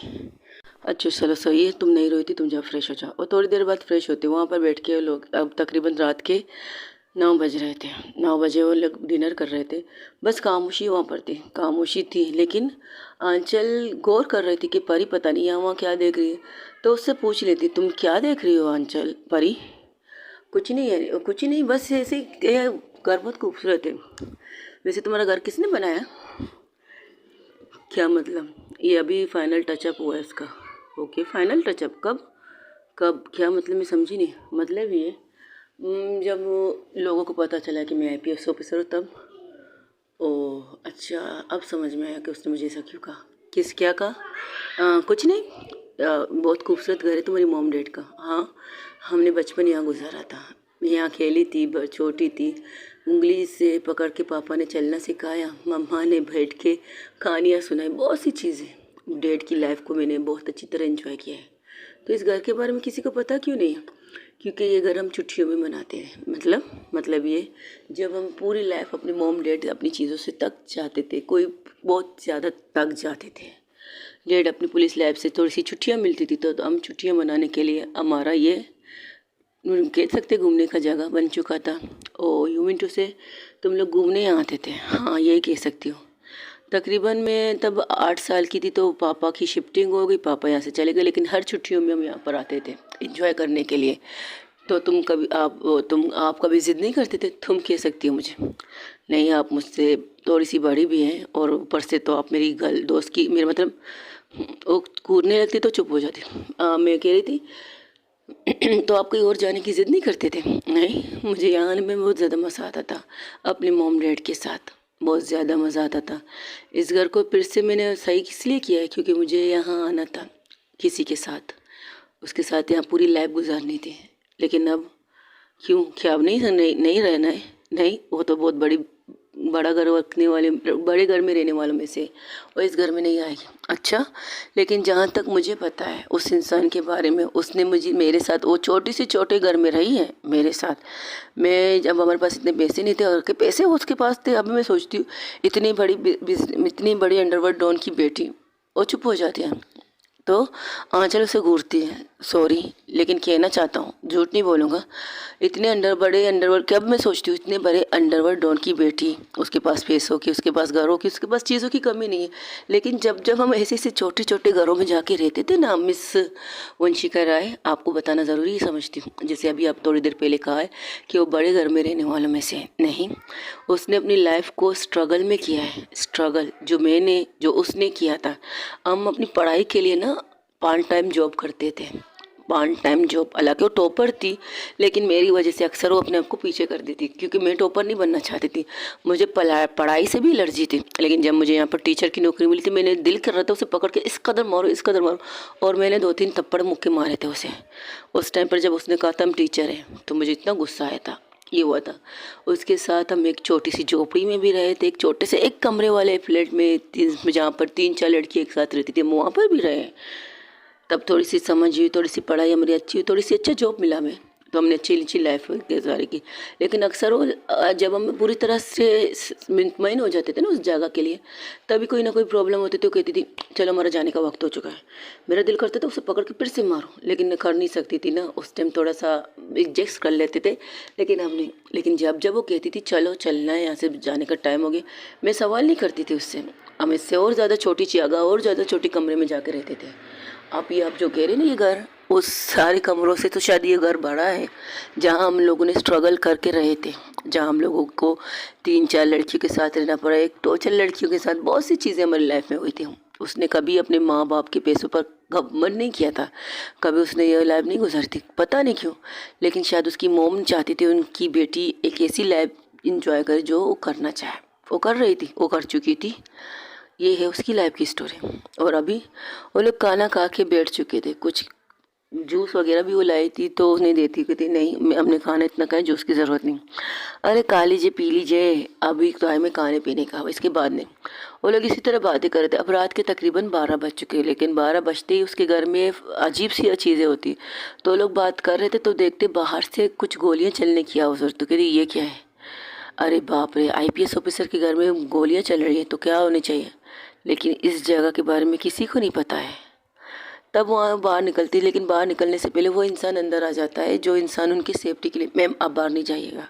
[SPEAKER 1] अच्छा चलो सही है, तुम नहीं रोई थी, तुम जाओ फ्रेश हो जाओ। और थोड़ी देर बाद फ्रेश होते वहाँ पर बैठ के लोग, अब तकरीबन रात के 9 बज रहे थे। 9 बजे वो लोग डिनर कर रहे थे। बस खामोशी वहाँ पर थी, खामोशी थी। लेकिन आंचल गौर कर रही थी कि परी पता नहीं यहाँ वहाँ क्या देख रही है। तो उससे पूछ लेती, तुम क्या देख रही हो आंचल? परी, कुछ नहीं है, कुछ नहीं, बस ऐसे ही, ये घर बहुत खूबसूरत है। वैसे तुम्हारा घर किसने बनाया? क्या मतलब? ये अभी फाइनल टचअप हुआ है इसका। ओके, फाइनल टचअप कब? कब क्या मतलब? मैं समझी नहीं। मतलब ये जब लोगों को पता चला कि मैं आईपीएस ऑफिसर हूँ तब। ओह अच्छा, अब समझ में आया कि उसने मुझे ऐसा क्यों कहा। किस क्या कहा? कुछ नहीं। बहुत खूबसूरत घर है तुम्हारी मॉम डैड का। हाँ, हमने बचपन यहाँ गुजारा था। मैं यहाँ खेली थी, छोटी थी। उंगली से पकड़ के पापा ने चलना सिखाया, मम्मा ने बैठ के कहानियाँ सुनाई, बहुत सी चीज़ें। डैड की लाइफ को मैंने बहुत अच्छी तरह एंजॉय किया है। तो इस घर के बारे में किसी को पता क्यों नहीं है? क्योंकि ये घर हम छुट्टियों में मनाते हैं। मतलब ये, जब हम पूरी लाइफ अपने मॉम डैड अपनी चीज़ों से तक जाते थे, कोई बहुत ज़्यादा तक जाते थे। डैड अपनी पुलिस लाइफ से थोड़ी सी छुट्टियाँ मिलती थी तो हम छुट्टियाँ मनाने के लिए हमारा ये कह सकते घूमने का जगह बन चुका था। ओ यू मीन टू से तुम लोग घूमने यहाँ आते थे? हाँ, यही कह सकती हो। तकरीबन मैं तब 8 साल की थी तो पापा की शिफ्टिंग हो गई, पापा यहाँ से चले गए। लेकिन हर छुट्टियों में हम यहाँ पर आते थे इंजॉय करने के लिए। तो आप कभी ज़िद नहीं करते थे? तुम कह सकती हो मुझे। नहीं, आप मुझसे थोड़ी सी बड़ी भी हैं और ऊपर से तो आप मेरी गर्ल दोस्त की, मेरा मतलब वो कूदने लगती तो चुप हो जाती। मैं कह रही थी तो आप कहीं और जाने की ज़िद नहीं करते थे? नहीं, मुझे यहाँ आने में बहुत ज़्यादा मज़ा आता था अपने मॉम डैड के साथ। बहुत ज़्यादा मज़ा आता था। इस घर को फिर से मैंने सही इसलिए किया है क्योंकि मुझे यहाँ आना था किसी के साथ, उसके साथ यहाँ पूरी लाइफ गुजारनी थी। लेकिन अब क्यों, क्या अब नहीं रहना है? नहीं, वो तो बहुत बड़ा घर रखने वाले, बड़े घर में रहने वालों में से और इस घर में नहीं आएगी। अच्छा, लेकिन जहाँ तक मुझे पता है उस इंसान के बारे में, उसने मुझे मेरे साथ वो छोटी से छोटे घर में रही है मेरे साथ। मैं जब हमारे पास इतने पैसे नहीं थे और के पैसे उसके पास थे। अभी मैं सोचती हूँ इतनी बड़ी अंडरवर्ल्ड डॉन की बेटी, वो चुप हो जाती है तो आंचल उसे घूरती है। सॉरी, लेकिन कहना चाहता हूँ, झूठ नहीं बोलूँगा। इतने बड़े अंडरवर्ल्ड, कब मैं सोचती हूँ इतने बड़े अंडरवर्ल्ड डॉन की बेटी, उसके पास पैसों की, उसके पास घरों की, उसके पास चीज़ों की कमी नहीं है। लेकिन जब जब हम ऐसे ऐसे छोटे छोटे घरों में जाके रहते थे ना मिस वंशिका राय, आपको बताना ज़रूरी है समझती हूँ। जैसे अभी आप थोड़ी देर पहले कहा है कि वो बड़े घर में रहने वालों में से नहीं, उसने अपनी लाइफ को स्ट्रगल में किया है। स्ट्रगल जो उसने किया था। हम अपनी पढ़ाई के लिए ना पार्ट टाइम जॉब करते थे। पार्ट टाइम जॉब, हालांकि वो टॉपर थी लेकिन मेरी वजह से अक्सर वो अपने आप को पीछे कर देती क्योंकि मैं टॉपर नहीं बनना चाहती थी। मुझे पढ़ाई से भी एलर्जी थी। लेकिन जब मुझे यहाँ पर टीचर की नौकरी मिली थी, मैंने दिल कर रहा था उसे पकड़ के इस कदर मारो, इस कदर मारो, और मैंने 2-3 थप्पड़ मुक्के मारे थे उसे। उस टाइम पर जब उसने कहा था हम टीचर हैं तो मुझे इतना गुस्सा आया था। ये हुआ था। उसके साथ हम एक छोटी सी झोपड़ी में भी रहे थे, एक छोटे से एक कमरे वाले फ्लैट में जहाँ पर 3-4 लड़की एक साथ रहती थी, हम वहाँ पर भी रहे। तब थोड़ी सी समझ हुई, थोड़ी सी पढ़ाई हमारी अच्छी हुई, थोड़ी सी अच्छा जॉब मिला हमें, तो हमने अच्छी अच्छी लाइफ गुजारी की। लेकिन अक्सर वो जब हम पूरी तरह से मुतमईन हो जाते थे ना उस जगह के लिए, तभी कोई ना कोई प्रॉब्लम होती थी। वो कहती थी चलो हमारा जाने का वक्त हो चुका है। मेरा दिल करता था उसे पकड़ के फिर से मारो, लेकिन मैं कर नहीं सकती थी ना उस टाइम, थोड़ा सा एडजस्ट कर लेते थे। लेकिन हम नहीं। लेकिन जब जब वो कहती थी चलो चलना है, यहाँ से जाने का टाइम हो गया, मैं सवाल नहीं करती थी उससे। हम इससे और ज़्यादा छोटी जगह और ज़्यादा छोटी कमरे में जाकर रहते थे। आप जो कह रहे ना ये घर, उस सारे कमरों से तो शायद ये घर बड़ा है जहाँ हम लोगों ने स्ट्रगल करके रहे थे, जहाँ हम लोगों को 3-4 लड़कियों के साथ रहना पड़ा, एक टोचल लड़कियों के साथ, बहुत सी चीज़ें हमारी लाइफ में हुई थी। उसने कभी अपने माँ बाप के पैसों पर घमंड नहीं किया था, कभी उसने ये लाइफ नहीं गुजारी थी, पता नहीं क्यों। लेकिन शायद उसकी मोम चाहती थी उनकी बेटी एक ऐसी लाइफ इंजॉय करे जो वो करना चाहे। वो कर रही थी, वो कर चुकी थी। ये है उसकी लाइफ की स्टोरी। और अभी वो लोग खाना खा के बैठ चुके थे, कुछ जूस वगैरह भी वो लाई थी तो उन्हें देती, कहती नहीं मैं हमने खाना इतना खाया, जूस की ज़रूरत नहीं। अरे खा लीजिए पी लीजिए, अभी टाइम है खाने पीने का, इसके बाद नहीं। वो लोग इसी तरह बातें कर रहे थे। अब रात के तकरीबन 12 बज चुके हैं, लेकिन 12 बजते ही उसके घर में अजीब सी चीज़ें होती। तो लोग बात कर रहे थे तो देखते बाहर से कुछ गोलियाँ चलने की आवाज़ होती। तो कहती ये क्या है? अरे बाप रे, आईपीएस ऑफिसर के घर में गोलियां चल रही है तो क्या होनी चाहिए। लेकिन इस जगह के बारे में किसी को नहीं पता है। तब वहाँ बाहर निकलती, लेकिन बाहर निकलने से पहले वो इंसान अंदर आ जाता है जो इंसान उनकी सेफ्टी के लिए, मैम आप बाहर नहीं जाइएगा।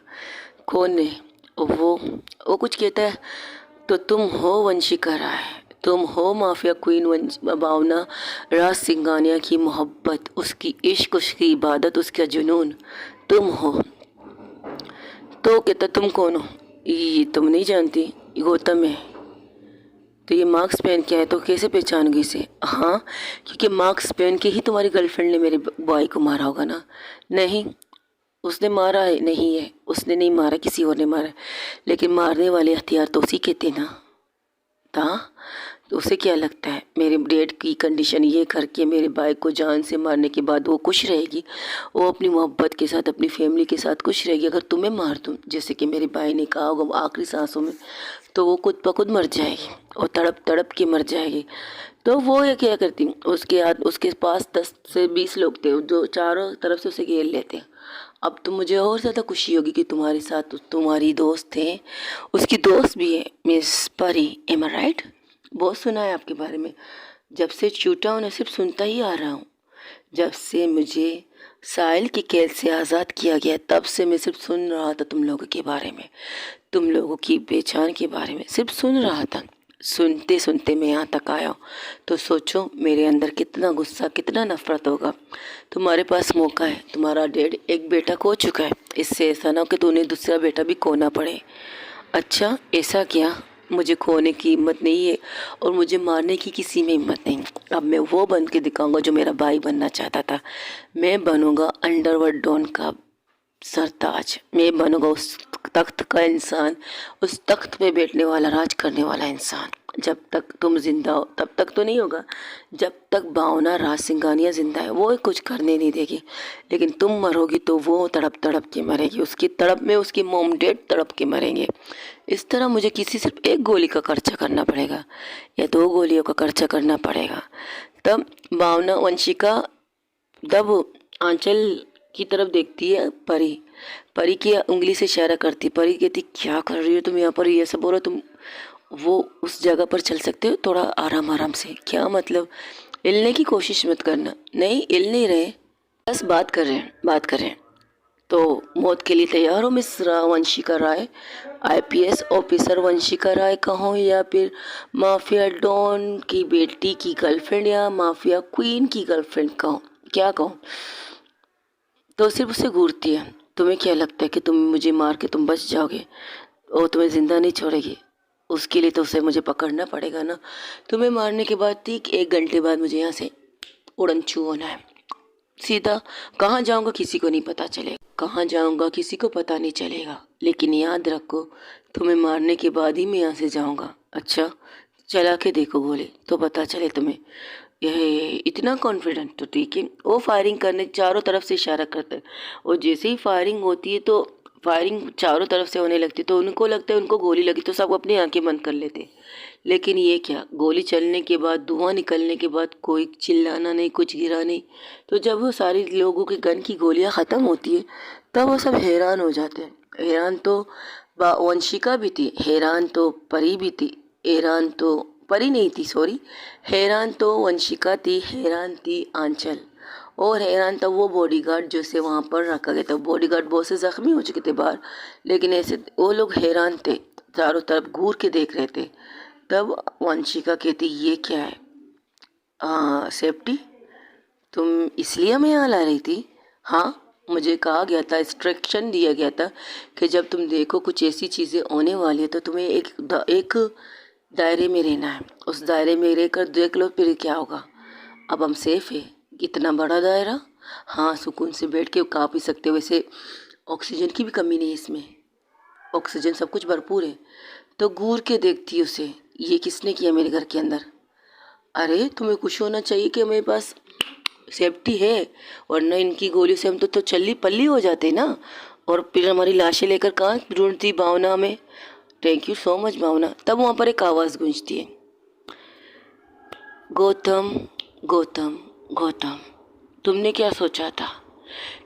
[SPEAKER 1] कौन है? वो कुछ कहता है। तो तुम हो वंशिका राय, तुम हो माफिया क्वीन भावना राज सिंघानिया की मोहब्बत, उसकी इश्क, उसकी इबादत, उसका जुनून तुम हो। तो कहता तुम कौन हो? ये तुम नहीं जानती, ये गौतम है। तो ये मार्क्स पहन के आए तो कैसे पहचान गई इसे? हाँ, क्योंकि मार्क्स पहन के ही तुम्हारी गर्लफ्रेंड ने मेरे बॉय को मारा होगा ना। नहीं, उसने मारा है नहीं है, उसने नहीं मारा, किसी और ने मारा है। लेकिन मारने वाले हथियार तो उसी के थे ना। था तो उसे क्या लगता है मेरे डेड की कंडीशन ये करके मेरे भाई को जान से मारने के बाद वो खुश रहेगी? वो अपनी मोहब्बत के साथ, अपनी फैमिली के साथ खुश रहेगी। अगर तुम्हें मार दूँ, जैसे कि मेरे भाई ने कहा होगा आखिरी सांसों में, तो वो खुद ब खुद मर जाएगी और तड़प तड़प के मर जाएगी। तो वो ये क्या करती, उसके पास 10 से 20 लोग थे जो चारों तरफ से उसे घेर लेते हैं। अब तो मुझे और ज़्यादा खुशी होगी कि तुम्हारे साथ तुम्हारी दोस्त है, उसकी दोस्त भी है मिस परी। एम आई राइट? बहुत सुना है आपके बारे में। जब से छूटा हूँ ना, सिर्फ सुनता ही आ रहा हूँ। जब से मुझे साहिल की कैद से आज़ाद किया गया, तब से मैं सिर्फ सुन रहा था तुम लोगों के बारे में, तुम लोगों की पहचान के बारे में सिर्फ सुन रहा था। सुनते सुनते मैं यहाँ तक आया हूँ। तो सोचो मेरे अंदर कितना गुस्सा, कितना नफरत होगा। तुम्हारे पास मौका है, तुम्हारा डेड एक बेटा खो चुका है, इससे ऐसा ना हो कि तुम्हें दूसरा बेटा भी खोना पड़े। अच्छा, ऐसा क्या? मुझे खोने की हिम्मत नहीं है और मुझे मारने की किसी में हिम्मत नहीं। अब मैं वो बन के दिखाऊंगा जो मेरा भाई बनना चाहता था। मैं बनूंगा अंडरवर्ल्ड डॉन का सरताज। मैं बनूंगा उस तख्त का इंसान, उस तख्त पे बैठने वाला, राज करने वाला इंसान। जब तक तुम जिंदा हो तब तक तो नहीं होगा। जब तक भावना राज सिंघानिया जिंदा है वो कुछ करने नहीं देगी, लेकिन तुम मरोगी तो वो तड़प तड़प के मरेगी। उसकी तड़प में उसकी मोम डेड तड़प के मरेंगे। इस तरह मुझे किसी सिर्फ एक गोली का खर्चा करना पड़ेगा या 2 गोलियों का खर्चा करना पड़ेगा। तब भावना वंशिका तब आंचल की तरफ देखती है। परी परी की उंगली से इशारा करती। परी कहती क्या कर रही हो तुम यहाँ पर, ये सब हो रहा तुम? वो उस जगह पर चल सकते हो थोड़ा आराम आराम से। क्या मतलब? हिलने की कोशिश मत करना। नहीं, हिल नहीं रहे, बस बात कर रहे हैं, बात कर रहे हैं। तो मौत के लिए तैयार हो मिस वंशिका राय? आईपीएस ऑफिसर वंशिका राय कहो या फिर माफिया डॉन की बेटी की गर्लफ्रेंड या माफिया क्वीन की गर्लफ्रेंड कहो? क्या कहूँ? तो सिर्फ उसे घूरती है। तुम्हें क्या लगता है कि तुम मुझे मार के तुम बच जाओगे और तुम्हें ज़िंदा नहीं छोड़ेगी? उसके लिए तो उसे मुझे पकड़ना पड़ेगा ना। तुम्हें मारने के बाद ठीक 1 घंटे बाद मुझे यहाँ से उड़न छू होना है। सीधा कहाँ जाऊँगा किसी को नहीं पता चलेगा, कहाँ जाऊँगा किसी को पता नहीं चलेगा। लेकिन याद रखो, तुम्हें मारने के बाद ही मैं यहाँ से जाऊँगा। अच्छा, चला के देखो गोली तो पता चले तुम्हें। यह इतना कॉन्फिडेंट तो ठीक है। वो फायरिंग करने चारों तरफ से इशारा करते हैं और जैसे ही फायरिंग होती है तो फायरिंग चारों तरफ से होने लगती है तो उनको लगता है उनको गोली लगी तो सब अपनी आंखें बंद कर लेते हैं। लेकिन ये क्या, गोली चलने के बाद, धुआं निकलने के बाद कोई चिल्लाना नहीं, कुछ गिरा नहीं। तो जब वो सारी लोगों के गन की गोलियां ख़त्म होती है तब वो सब हैरान हो जाते हैं। हैरान तो वंशिका भी थी, हैरान तो परी भी थी, हैरान तो परी नहीं थी, सॉरी, हैरान तो वंशिका थी, हैरान थी आंचल, और हैरान था वो बॉडीगार्ड जो से वहाँ पर रखा गया था। बॉडीगार्ड बहुत से जख्मी हो चुके थे बाहर, लेकिन ऐसे वो लोग हैरान थे, चारों तरफ घूर के देख रहे थे। तब वंशिका कहती ये क्या है? सेफ्टी? तुम इसलिए हमें यहाँ ला रही थी? हाँ, मुझे कहा गया था, इंस्ट्रक्शन दिया गया था कि जब तुम देखो कुछ ऐसी चीज़ें होने वाली है तो तुम्हें एक दायरे में रहना है। उस दायरे में रहकर देख लो फिर क्या होगा। अब हम सेफ है। इतना बड़ा दायरा, हाँ, सुकून से बैठ के खा पी सकते हो। वैसे ऑक्सीजन की भी कमी नहीं है इसमें, ऑक्सीजन सब कुछ भरपूर है। तो घूर के देखती है उसे, ये किसने किया मेरे घर के अंदर? अरे तुम्हें खुश होना चाहिए कि मेरे पास सेफ्टी है, वरना इनकी गोली से हम तो चल्ली पल्ली हो जाते ना, और फिर हमारी लाशें लेकर कहाँ ढूंढती भावना में। थैंक यू सो मच भावना। तब वहाँ पर एक आवाज़ गूंजती है, गौतम गौतम गौतम, तुमने क्या सोचा था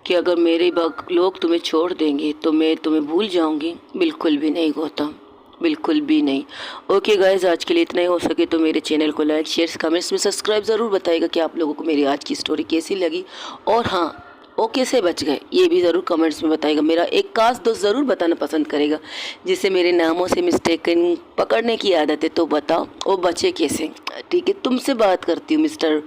[SPEAKER 1] कि अगर मेरे लोग तुम्हें छोड़ देंगे तो मैं तुम्हें भूल जाऊंगी? बिल्कुल भी नहीं गौतम, बिल्कुल भी नहीं। ओके गाइज, आज के लिए इतना ही। हो सके तो मेरे चैनल को लाइक, शेयर, कमेंट्स में सब्सक्राइब ज़रूर बताइएगा कि आप लोगों को मेरी आज की स्टोरी कैसी लगी। और हाँ, वो कैसे बच गए, ये भी ज़रूर कमेंट्स में बताइएगा। मेरा एक खास दोस्त ज़रूर बताना पसंद करेगा जिसे मेरे नामों से मिस्टेकन पकड़ने की आदत है, तो बताओ वो बचे कैसे। ठीक है, तुमसे बात करती हूँ मिस्टर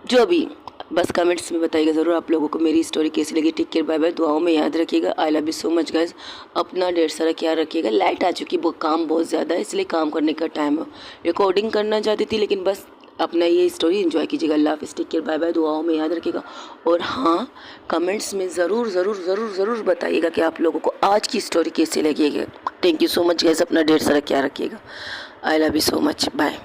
[SPEAKER 1] जो भी, बस कमेंट्स में बताइएगा ज़रूर आप लोगों को मेरी स्टोरी कैसी लगी। टेक केयर, बाय बाय, दुआओं में याद रखिएगा। I love you so much guys. अपना ढेर सारा ख्याल रखिएगा। लाइट आ चुकी, वो काम बहुत ज़्यादा है इसलिए काम करने का टाइम है। रिकॉर्डिंग करना चाहती थी लेकिन बस अपना ये स्टोरी एंजॉय कीजिएगा। अल्लाह हाफिज़, टेक केयर, बाय बाय, दुआओं में याद रखिएगा। और हाँ, कमेंट्स में ज़रूर ज़रूर ज़रूर ज़रूर बताइएगा कि आप लोगों को आज की स्टोरी कैसी लगेगी। Thank you so much guys, अपना ढेर सारा ख्याल रखिएगा। I love you so much, bye.